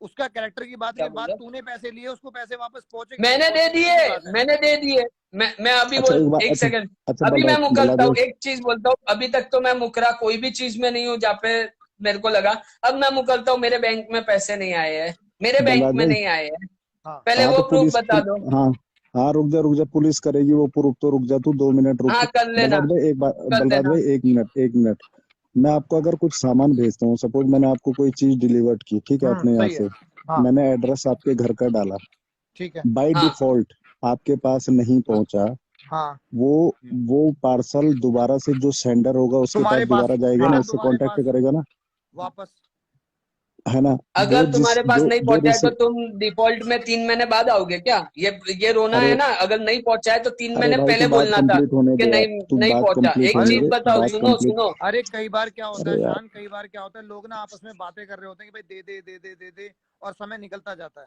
उसका कैरेक्टर की बात क्या ये बोल बात रहे? तूने पैसे लिए उसको पैसे वापस पहुंचे कि मैंने नहीं दे पहुंचे, दिए, सीधी बात है। मैंने दे दिए। मैं अभी अच्छा एक बोल, बात, एक अच्छा सेकंड, अच्छा अभी मैं बलराज मुकरता हूँ, भाई, एक चीज बोलता हूँ, अभी तक तो मैं मुकरा कोई भी चीज में नहीं हूँ जहाँ पे मेरे को लगा। अब मैं मुकरता हूँ, मेरे बैंक में पैसे नहीं आए हैं, मेरे बैंक बलराज में भाई, नहीं आए हैं। हाँ पहले हाँ वो तो प्रूफ पुलिस बता दो। हाँ हाँ, रुक जा, पुलिस करेगी वो प्रूफ, तो रुक जा तू 2 मिनट रुक। हाँ कर लेना, बलराज भाई एक बात, कर बलराज लेना। भाई 1 मिनट, मैं आपको अगर कुछ सामान भेजता हूँ, सपोज मैंने आपको कोई चीज डिलीवर्ड की, ठीक है, अपने यहाँ सही है। से, हाँ मैंने एड्रेस आपके घर का डाला, ठीक है। बाय हाँ डिफॉल्ट आपके पास नहीं पहुंचा, हाँ वो पार्सल दोबारा से जो सेंडर होगा उसके पास तुम्हारे पास दोबारा जाएगा ना, तुरंत उससे तुम्हारे कांटेक्ट पास करेगा ना, वापस। है ना। वो अगर जिस तुम्हारे पास जो नहीं जो पहुंचा है तो रिसीव, तुम डिफॉल्ट में 3 महीने बाद आओगे क्या? ये रोना अरे है ना? अगर नहीं पहुंचा है तो 3 महीने भाई तू पहले बात बोलना था कंप्लीट होने कि दे यार, नहीं, तू नहीं बात पहुंचा। कंप्लीट एक अरे होने चीज दे, बताओ, बात सुनो कंप्लीट। सुनो। अरे कई बार क्या होता है अरे यार, शान, कई बार क्या होता है लोग ना आपस में बातें कर रहे होते हैं कि भाई दे दे दे दे दे दे, और समय निकलता जाता है,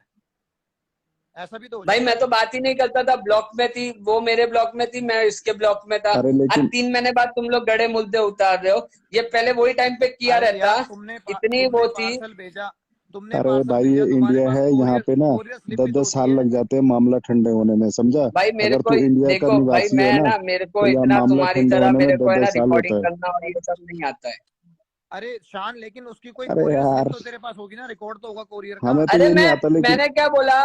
ऐसा भी तो हो भाई जाता मैं है। तो बात ही नहीं करता था, ब्लॉक में थी वो, मेरे ब्लॉक में थी, मैं इसके ब्लॉक में था। अरे आज लेकिन 3 महीने बाद तुम लोग गड़े मुद्दे उतार रहे हो। ये पहले वही टाइम पे किया अरे रहता, यार इतनी तुमने वो थी। पार्सल भेजा, तुमने अरे पार्सल भाई ये भेजा, तुम्हारे इंडिया पास है, यहाँ कोरियर पे ना कोरियर स्लिप दस भी तो दस होती साल है। लग जाते हैं मामला ठंडे होने में, समझा। भाई मेरे अगर को तू इंडिया का देखो भाई, निवासी है मैं ना, ना, मेरे को तो यहाँ इतना मामला तुम्हारी ठंडे तरह होने में मेरे को दस है ना दस साल रिकॉर्डिंग होता है। करना और ये सब नहीं आता है। अरे शान लेकिन उसकी कोई अरे कोरियर स्लिप यार, तो तेरे पास होगी ना, रिकॉर्ड तो होगा कोरियर का। हमें तो अरे ये नहीं आता, लेकिन मैंने क्या बोला,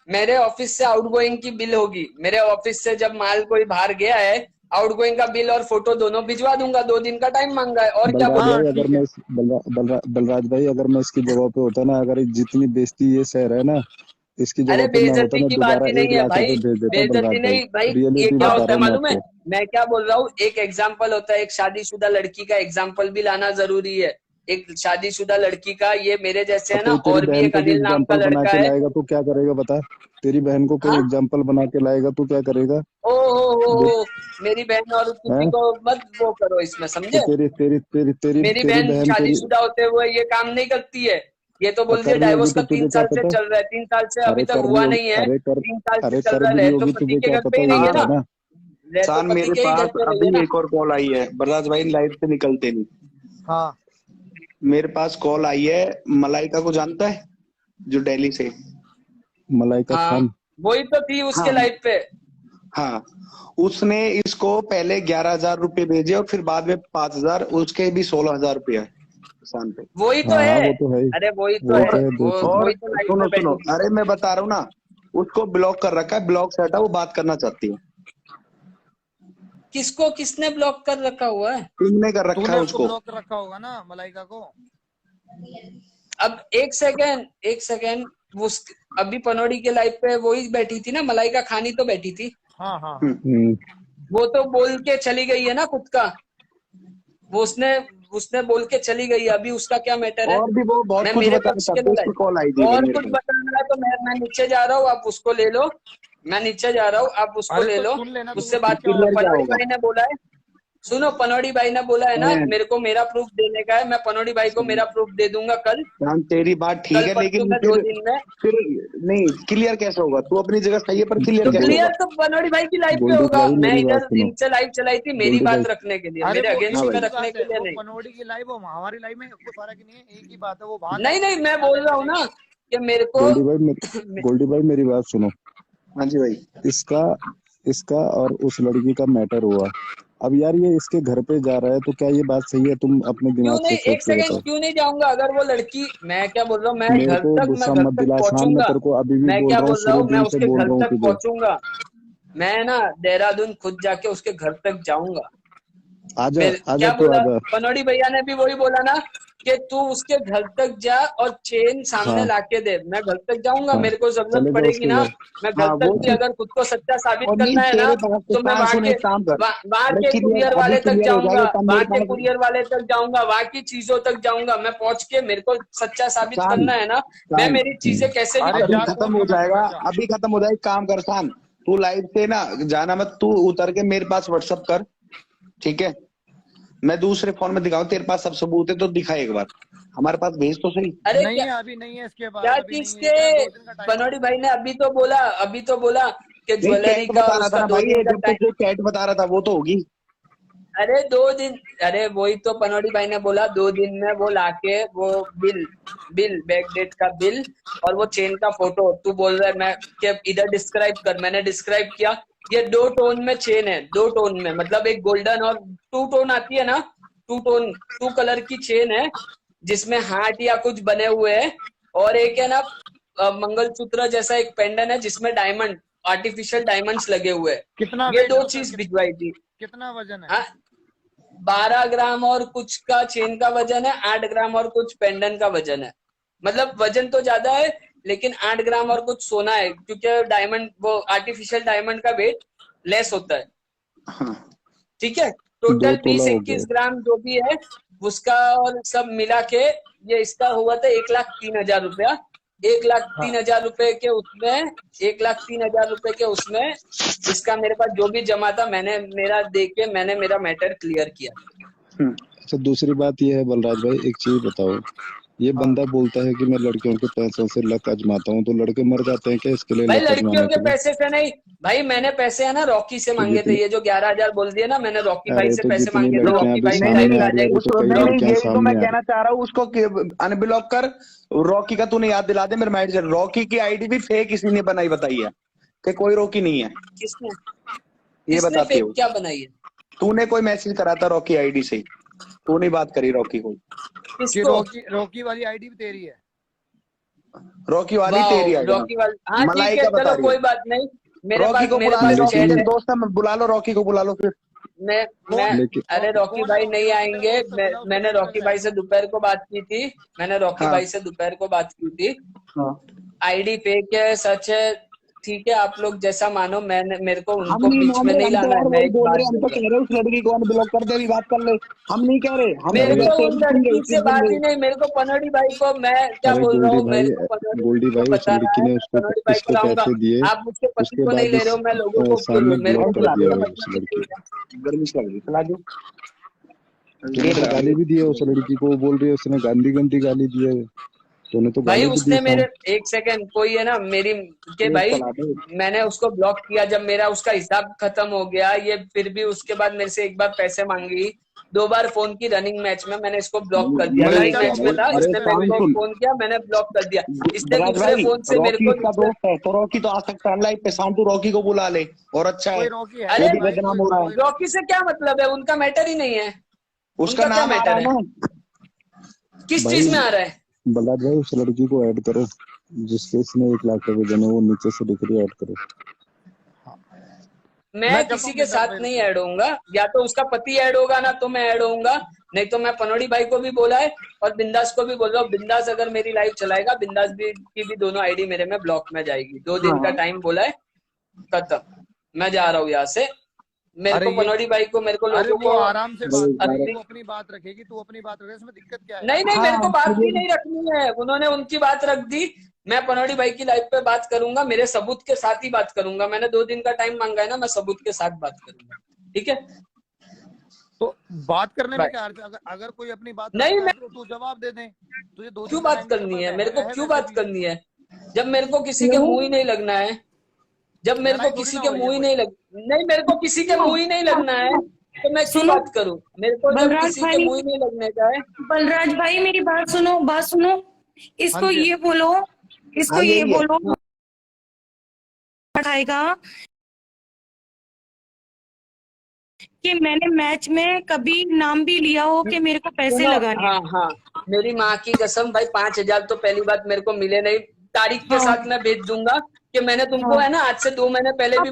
मेरे ऑफिस से आउटगोइंग की बिल होगी, मेरे ऑफिस से जब माल कोई बाहर गया है, आउटगोइंग का बिल और फोटो दोनों भिजवा दूंगा। 2 दिन का टाइम मांगा है, और क्या बलराज बोलूं? हाँ भाई अगर ठीक है। मैं बलराज भाई अगर मैं इसकी जगह पे होता ना, अगर जितनी बेइज्जती ये सह रहा है ना, इसकी अरे जगह पे मैं होता बेइज्जती ना, की बात दोबारा ही नहीं 1 लाख है रुपए भाई, भेज देता बेइज्जती बलराज भाई, नहीं भाई। ये रियलिटी क्या बता होता रहा है हूँ मैं मालूम है? आपको। मैं क्या बोल रहा हूँ, एक एग्जाम्पल होता है, एक शादीशुदा लड़की का एग्जाम्पल भी लाना जरूरी है। एक शादीशुदा लड़की का, ये मेरे जैसे अब है ना, कोई तेरी और भी बहन एक को भी अनिल नाम का एग्जाम्पल बना लड़का के है। लाएगा तो क्या करेगा बता, तेरी बहन को कोई हाँ, एग्जाम्पल बना के लाएगा तो क्या करेगा। ओ जो हो, मेरी बहन और किसी है, को मत वो करो इसमें, तो समझे? तेरी तेरी तेरी तेरी मेरी तेरी बहन बहन तेरी शादीशुदा होते हुए ये काम नहीं करती है। ये तो बोलती है कर रही होगी डाइवोर्स का तो तीन तुझे क्या साल से पता। चल रहा है, 3 साल से अभी अरे तक कर रही हुआ होगी, नहीं है, अरे 3 साल से अरे चल कर रहा है। भी रही रह तो होगी, पति तुझे के क्या घर पे पता, ही ये रही है बता ना, ना। रह तो शान पति मेरे के ही घर पास पे रही है अभी ना। एक और कॉल आई है, बलराज भाई लाइव से निकलते नहीं। हाँ मेरे पास कॉल आई है, मलाइका को जानता है, जो दिल्ली से। मलाइका हाँ, खान, वही तो थी उसके हाँ लाइफ पे। हाँ, उसने इसको पहले 11,000 रुपये भेजे और फिर बाद में 5,000, उसके भी 16,000 रुपया है शान पे। वही तो हाँ हाँ है। वो तो है ही, अरे वही तो वो है, तो है वो दोस्त। और वही तो लाइफ सुनो में सुनो, बैठी थी। अरे मैं बता रहा हूँ ना, उसको ब्लॉक कर रखा है, ब्लॉक से हटा, वो बात करना चाहती है। किसको, किसने ब्लॉक कर रखा हुआ है? तुमने कर रखा तूने है उसको उसको। ब्लॉक रखा होगा ना मलाइका को। अब एक सेकेंड, एक सेकेंड, वो अभी पनौड़ी के लाइफ पे वही बैठी थी ना, मलाइका खानी तो बैठी थी। हाँ हाँ हाँ। हम्म। वो तो बोल के चली गई है ना खुद का, वो उसने उसने बोल के चली गई है। अभी उसका क्या मैटर है? और भी वो बहुत मैं कुछ मेरे बताना पक्ष के चाहते, लिए उसकी कॉल आई लाई। थी और मेरे कुछ पास। बताना है तो मैं नीचे जा रहा हूँ, आप उसको ले लो। मैं नीचे जा रहा हूँ, आप उसको अरे ले तो लो, सुन लेना, तुम उससे उसको बात क्या कर लो। हो क्लियर गया। क्या पनौड़ी होगा। भाई ने बोला है, सुनो, पनौड़ी भाई ने बोला है ना मेरे को मेरा प्रूफ देने का है, मैं पनौड़ी भाई को मेरा प्रूफ दे दूंगा कल, शान तेरी बात ठीक कल है, परसों लेकिन में, 2 दिन में। फिर नहीं क्लियर कैसे होगा। तू अपनी जगह सही है, पर क्लियर तो कैसे होगा। क्लियर तो पनौड़ी भाई की लाइफ पे गोल्डी होगा। भाई मैं मेरी बात इधर सुनो, इनसे लाइव चलाई थी मेरी गोल्डी भाई, बात रखने के लिए, अरे मेरे वो अगेंस्ट हाँ एक में ही भाई, रखने बात के है, लिए वो नहीं। पनौड़ी की लाइव वो हमारी लाइव में कोई फर्क नहीं है, एक ही बात है, वो वहां नहीं जाके नहीं, मैं चलेगी, यहाँ बोल पे रहा हूँ चलेगी। ना कि मेरे को गोल्डी भाई मेरी बात सुनो। हाँ जी भाई। इसका इसका और उस लड़की का मैटर हुआ, अब यार ये इसके घर पे जा रहा है, तो क्या ये बात सही है, तुम अपने क्यों दिमाग से नहीं, सोच एक के सेकंड, बताओ। क्यों नहीं जाऊंगा? अगर वो लड़की, मैं क्या बोल रहा हूँ, मेरे को मैं गुस्सा घर मत तक दिला शान, मैं पहुंचूंगा। तेरे को अभी भी मैं बोल क्या रहा हूँ, बोल रहा शुरू हूँ, मैं दिन से उसके बोल घर रहा हूँ तक तुझे। पहुंचूंगा। मैं ना देहरादून खुद जाके उसके घर तक जाऊंगा। आजा मेरे आजा क्या तू बोला आजा। पनौड़ी भैया ने भी वही बोला ना कि तू उसके घर तक जा और चेन सामने हाँ लाके दे। मैं घर तक जाऊंगा, हाँ, मेरे को जरूरत चले जाओ पड़ेगी उसके ना। घर। मैं घर हाँ तक वो भी चीज, अगर खुद को सच्चा साबित और नहीं करना है ना, तेरे पास तो तो मैं शान, सुन एक काम कर। वहां अरे के क्लियर, कुरियर अभी वाले तक क्लियर हो जाऊंगा, जाएगा तब वहां मेरे के पास। कुरियर वाले तक जाऊंगा, वहां की चीजों तक जाऊंगा। मैं पहुंच के, मेरे को सच्चा साबित शान करना है ना, मैं शान, मेरी चीजें कैसे भी अरे अभी करूँ। जा, खत्म कोर्ट हो कमेटी जाएगा, में जा। अभी खत्म हो जाएगा। काम कर शान, तू लाइव से ना जाना मत, तू उतर के मेरे पास व्हाट्सअप कर, ठीक है। मैं दूसरे फोन में दिखाऊं, तेरे पास सब सबूत है तो दिखा एक बार, हमारे पास भेज तो सही। अरे नहीं क्या, है, अभी नहीं है, इसके बाद क्या अभी चीज नहीं है, क्या के? 2 दिन का टाइम है। पनौड़ी भाई ने अभी तो बोला कि नहीं ज्वेलरी चैट का बता और रहा था उसका ना 2 भाई, दिन ये का जब तक टाइम। जो चैट बता रहा था वो तो होगी। अरे 2 दिन, अरे वही तो पनौड़ी भाई ने बोला 2 दिन में वो लाके वो बिल बैक डेट का बिल और वो चेन का फोटो, तू बोल रहा है मैं कि इधर डिस्क्राइब कर, मैंने डिस्क्राइब किया। ये 2 टोन में चेन है, 2 टोन में, मतलब एक गोल्डन और 2 टोन आती है ना, 2 टोन 2 कलर की चेन है जिसमें हार्ट या कुछ बने हुए हैं, और एक है ना मंगलसूत्र जैसा एक पेंडेंट है जिसमें डायमंड, आर्टिफिशियल डायमंड्स लगे हुए हैं। कितना ये वेट 2 होगा, चीज भिजवाई थी। कितना वजन है? हाँ, 12 ग्राम और कुछ का चेन का वजन है, 8 ग्राम और कुछ पेंडेंट का वजन है। मतलब वजन तो ज्यादा है लेकिन 8 ग्राम और कुछ सोना है, क्योंकि डायमंड वो आर्टिफिशियल डायमंड का वेट लेस होता है। हाँ। ठीक है, 2 टोटल तोला हो 20-21 गया। ग्राम जो भी है उसका और सब मिला के ये इसका हुआ था 1,03,000 रुपया। 1,03,000 रुपए के उसमें 1,03,000 रुपए के उसमें इसका मेरे पास जो भी जमा था मैंने मेरा दे के मैंने मेरा मैटर क्लियर किया। अच्छा, दूसरी बात ये है बलराज भाई, एक चीज बताओ, ये बंदा बोलता है कि मैं लड़कियों के पैसों से लक आजमाता हूँ, तो लड़के मर जाते हैं क्या इसके लिए? भाई लक लड़कियों आजमाने के के लिए? पैसे से नहीं भाई, मैंने पैसे है ना रॉकी से तो मांगे थे, जितनी ये जो 11,000 बोल दिए ना मैंने रॉकी भाई अरे से तो पैसे जितनी मांगे थे, लड़कियां रॉकी अभी भाई सामने लाइव आ आ रही है, जाएगी अभी तो कई नहीं लड़कियां यही तो मैं सामने आ कहना चाह रहा हूँ, उसको अनब्लॉक कर। रॉकी का तूने याद दिला दे मेरे माइंड से, रॉकी की आईडी भी फेक किसी ने बनाई बताई है कि कोई रॉकी नहीं है, किसने ये किसने बताते फेक हो। क्या बनाई है? तूने कोई मैसेज करा था रॉकी आईडी से, तू नहीं बात करी रॉकी को। कि किसको? रॉकी वाली आईडी भी तेरी है? रॉकी वाली वाह, तेरी आईडी रॉकी वाली, हाँ ठीक है, मलाइका बता चलो रही कोई है। बात नहीं। मेरे रॉकी को मेरे बुला ले, पास रॉकी चैट मेरे है। दोस्त है, बुला लो रॉकी को, बुला लो फिर। मैं लेकिन अरे रॉकी कौन है भाई रॉकी? नहीं रॉकी आएंगे। का दोस्त है, बुलाओ, उसको मैंने वेट कर रॉकी रहा है। भाई से दोपहर को बात की थी, मैंने रॉकी हाँ। भाई से दोपहर को बात की थी। हाँ। आईडी फेक है, सच है, ठीक है, आप लोग जैसा मानो, मैंने मेरे को हम उनको नहीं बीच मान में रहे, नहीं हम तो लाना यार है, मैं वही एक बोल बात रहे, हम तो बोल रहा कह रहे उस लड़की को अनब्लॉक कर दे, अभी बात कर ले। हम नहीं कह रहे, हूँ। हम मेरे अरे को तेरी उन सुन रहे, लड़की उसकी से सुन बात रहे। ही नहीं, मेरे को पनौड़ी भाई को, मैं क्या अरे बोल रहा गोल्डी हूँ, भाई, मेरे को पनौड़ी गोल्डी को भाई उस बताना लड़की है, ने मैं उसको पनौड़ी भाई को इसको लाऊंगा। पैसे दिए, आप मुझके पति उसके को नहीं बाद ले रहे हो, मैं लोगों को क्यों सामने लूं? मेरे ब्लॉक को कर दिया पति भाई उस पति लड़की को। गर्मी से लग रही, चला दो। तूने तो गाली भी दी है उस लड़की को, वो बोल रही है उसने गंदी गंदी गाली दी है, तूने तो भाई गाली भी दी उसने मेरे, सामने। एक सेकंड, कोई है ना मेरी के ये भाई, चला दो। मैंने उसको ब्लॉक किया जब मेरा उसका हिसाब खत्म हो गया, ये फिर भी उसके बाद मेरे से एक बार पैसे मांगी, 2 बार फोन की रनिंग मैच में, मैंने इसको ब्लॉक कर दिया। रनिंग मलाइका को मैच में बोल, था, अरे इसने मेरे शान को सुन, फोन किया, मैंने ब्लॉक कर दिया। इसने बलराज दूसरे भाई, फोन से मेरे रॉकी को इसका दोस्त है तो रॉकी तो आ सकता है लाइव पे, शान तू रॉकी को बुला ले और अच्छा है। कोई रॉकी है अरे वो भी भाई? बदनाम कोई हो रहा है, कोई रॉकी से क्या मतलब है, उनका मैटर ही नहीं है। उसका उनका क्या नाम आ रहा मैटर है है, ना। किस भाई चीज में आ रहा है? बलराज भाई उस लड़की को ऐड करो जिसके इसने 1 लाख रुपए देने, वो नीचे से दिख रही है, ऐड करो। मैं करता किसी हूँ के बिंदास साथ भाई, नहीं रुको। ऐड होऊंगा, या तो उसका पति ऐड होगा ना तो मैं ऐड होऊंगा, नहीं तो मैं पनौड़ी भाई को भी बोला है और बिंदास को भी बोल रहा हूँ, बिंदास अगर मेरी लाइव चलाएगा, बिंदास भी की भी दोनों आईडी मेरे में ब्लॉक में जाएगी। 2 दिन का टाइम बोला है, खत्म, मैं जा रहा हूँ यहाँ से। मेरे अरे को ये, पनौड़ी भाई को, मेरे को अरे लोगों वो को आराम से बात करेगी, अति- वो अपनी बात रखेगी, तू अपनी बात रखेगी, इसमें दिक्कत क्या है? नहीं नहीं, मेरे को हाँ, बात भी ये नहीं रखनी है, उन्होंने उनकी बात रख दी, मैं पनौड़ी भाई की लाइव पे बात करूंगा, मेरे सबूत के साथ ही बात करूंगा। मैंने 2 दिन का टाइम मांगा है ना, मैं सबूत के साथ बात करूंगा, ठीक है? तो बात करने में भाई, क्या अर्थ है? अगर कोई अपनी बात नहीं, रखता है मैं तो तू जवाब दे दे। तुझे 2 क्यों दिन का बात टाइम करनी है, मेरे को क्यों वैसे बात भी करनी है? जब मेरे को किसी के मुंह ही नहीं लगना है, जब मेरे को लड़ाई थोड़ी किसी ना के हो रही है मुंह ही कोई। नहीं लग, नहीं मेरे को किसी के मुंह ही नहीं लगना है, तो मैं क्यों सुनो बात करूं? मेरे को जब बलराज किसी के भाई, मुंह ही नहीं लगने का है। बलराज भाई मेरी बात सुनो, बात सुनो। हाँ इसको जी, ये बोलो, इसको हाँ ये यही है। बोलो पढ़ाएगा कि मैंने मैच में कभी नाम भी लिया हो कि मेरे को पैसे सुनो, लगाने हाँ हाँ, मेरी माँ की कसम भाई, 5,000 तो पहली बात मेरे को मिले नहीं, तारीख के हाँ साथ मैं भेज दूंगा कि मैंने तुमको हाँ है ना आज से 2 महीने पहले भी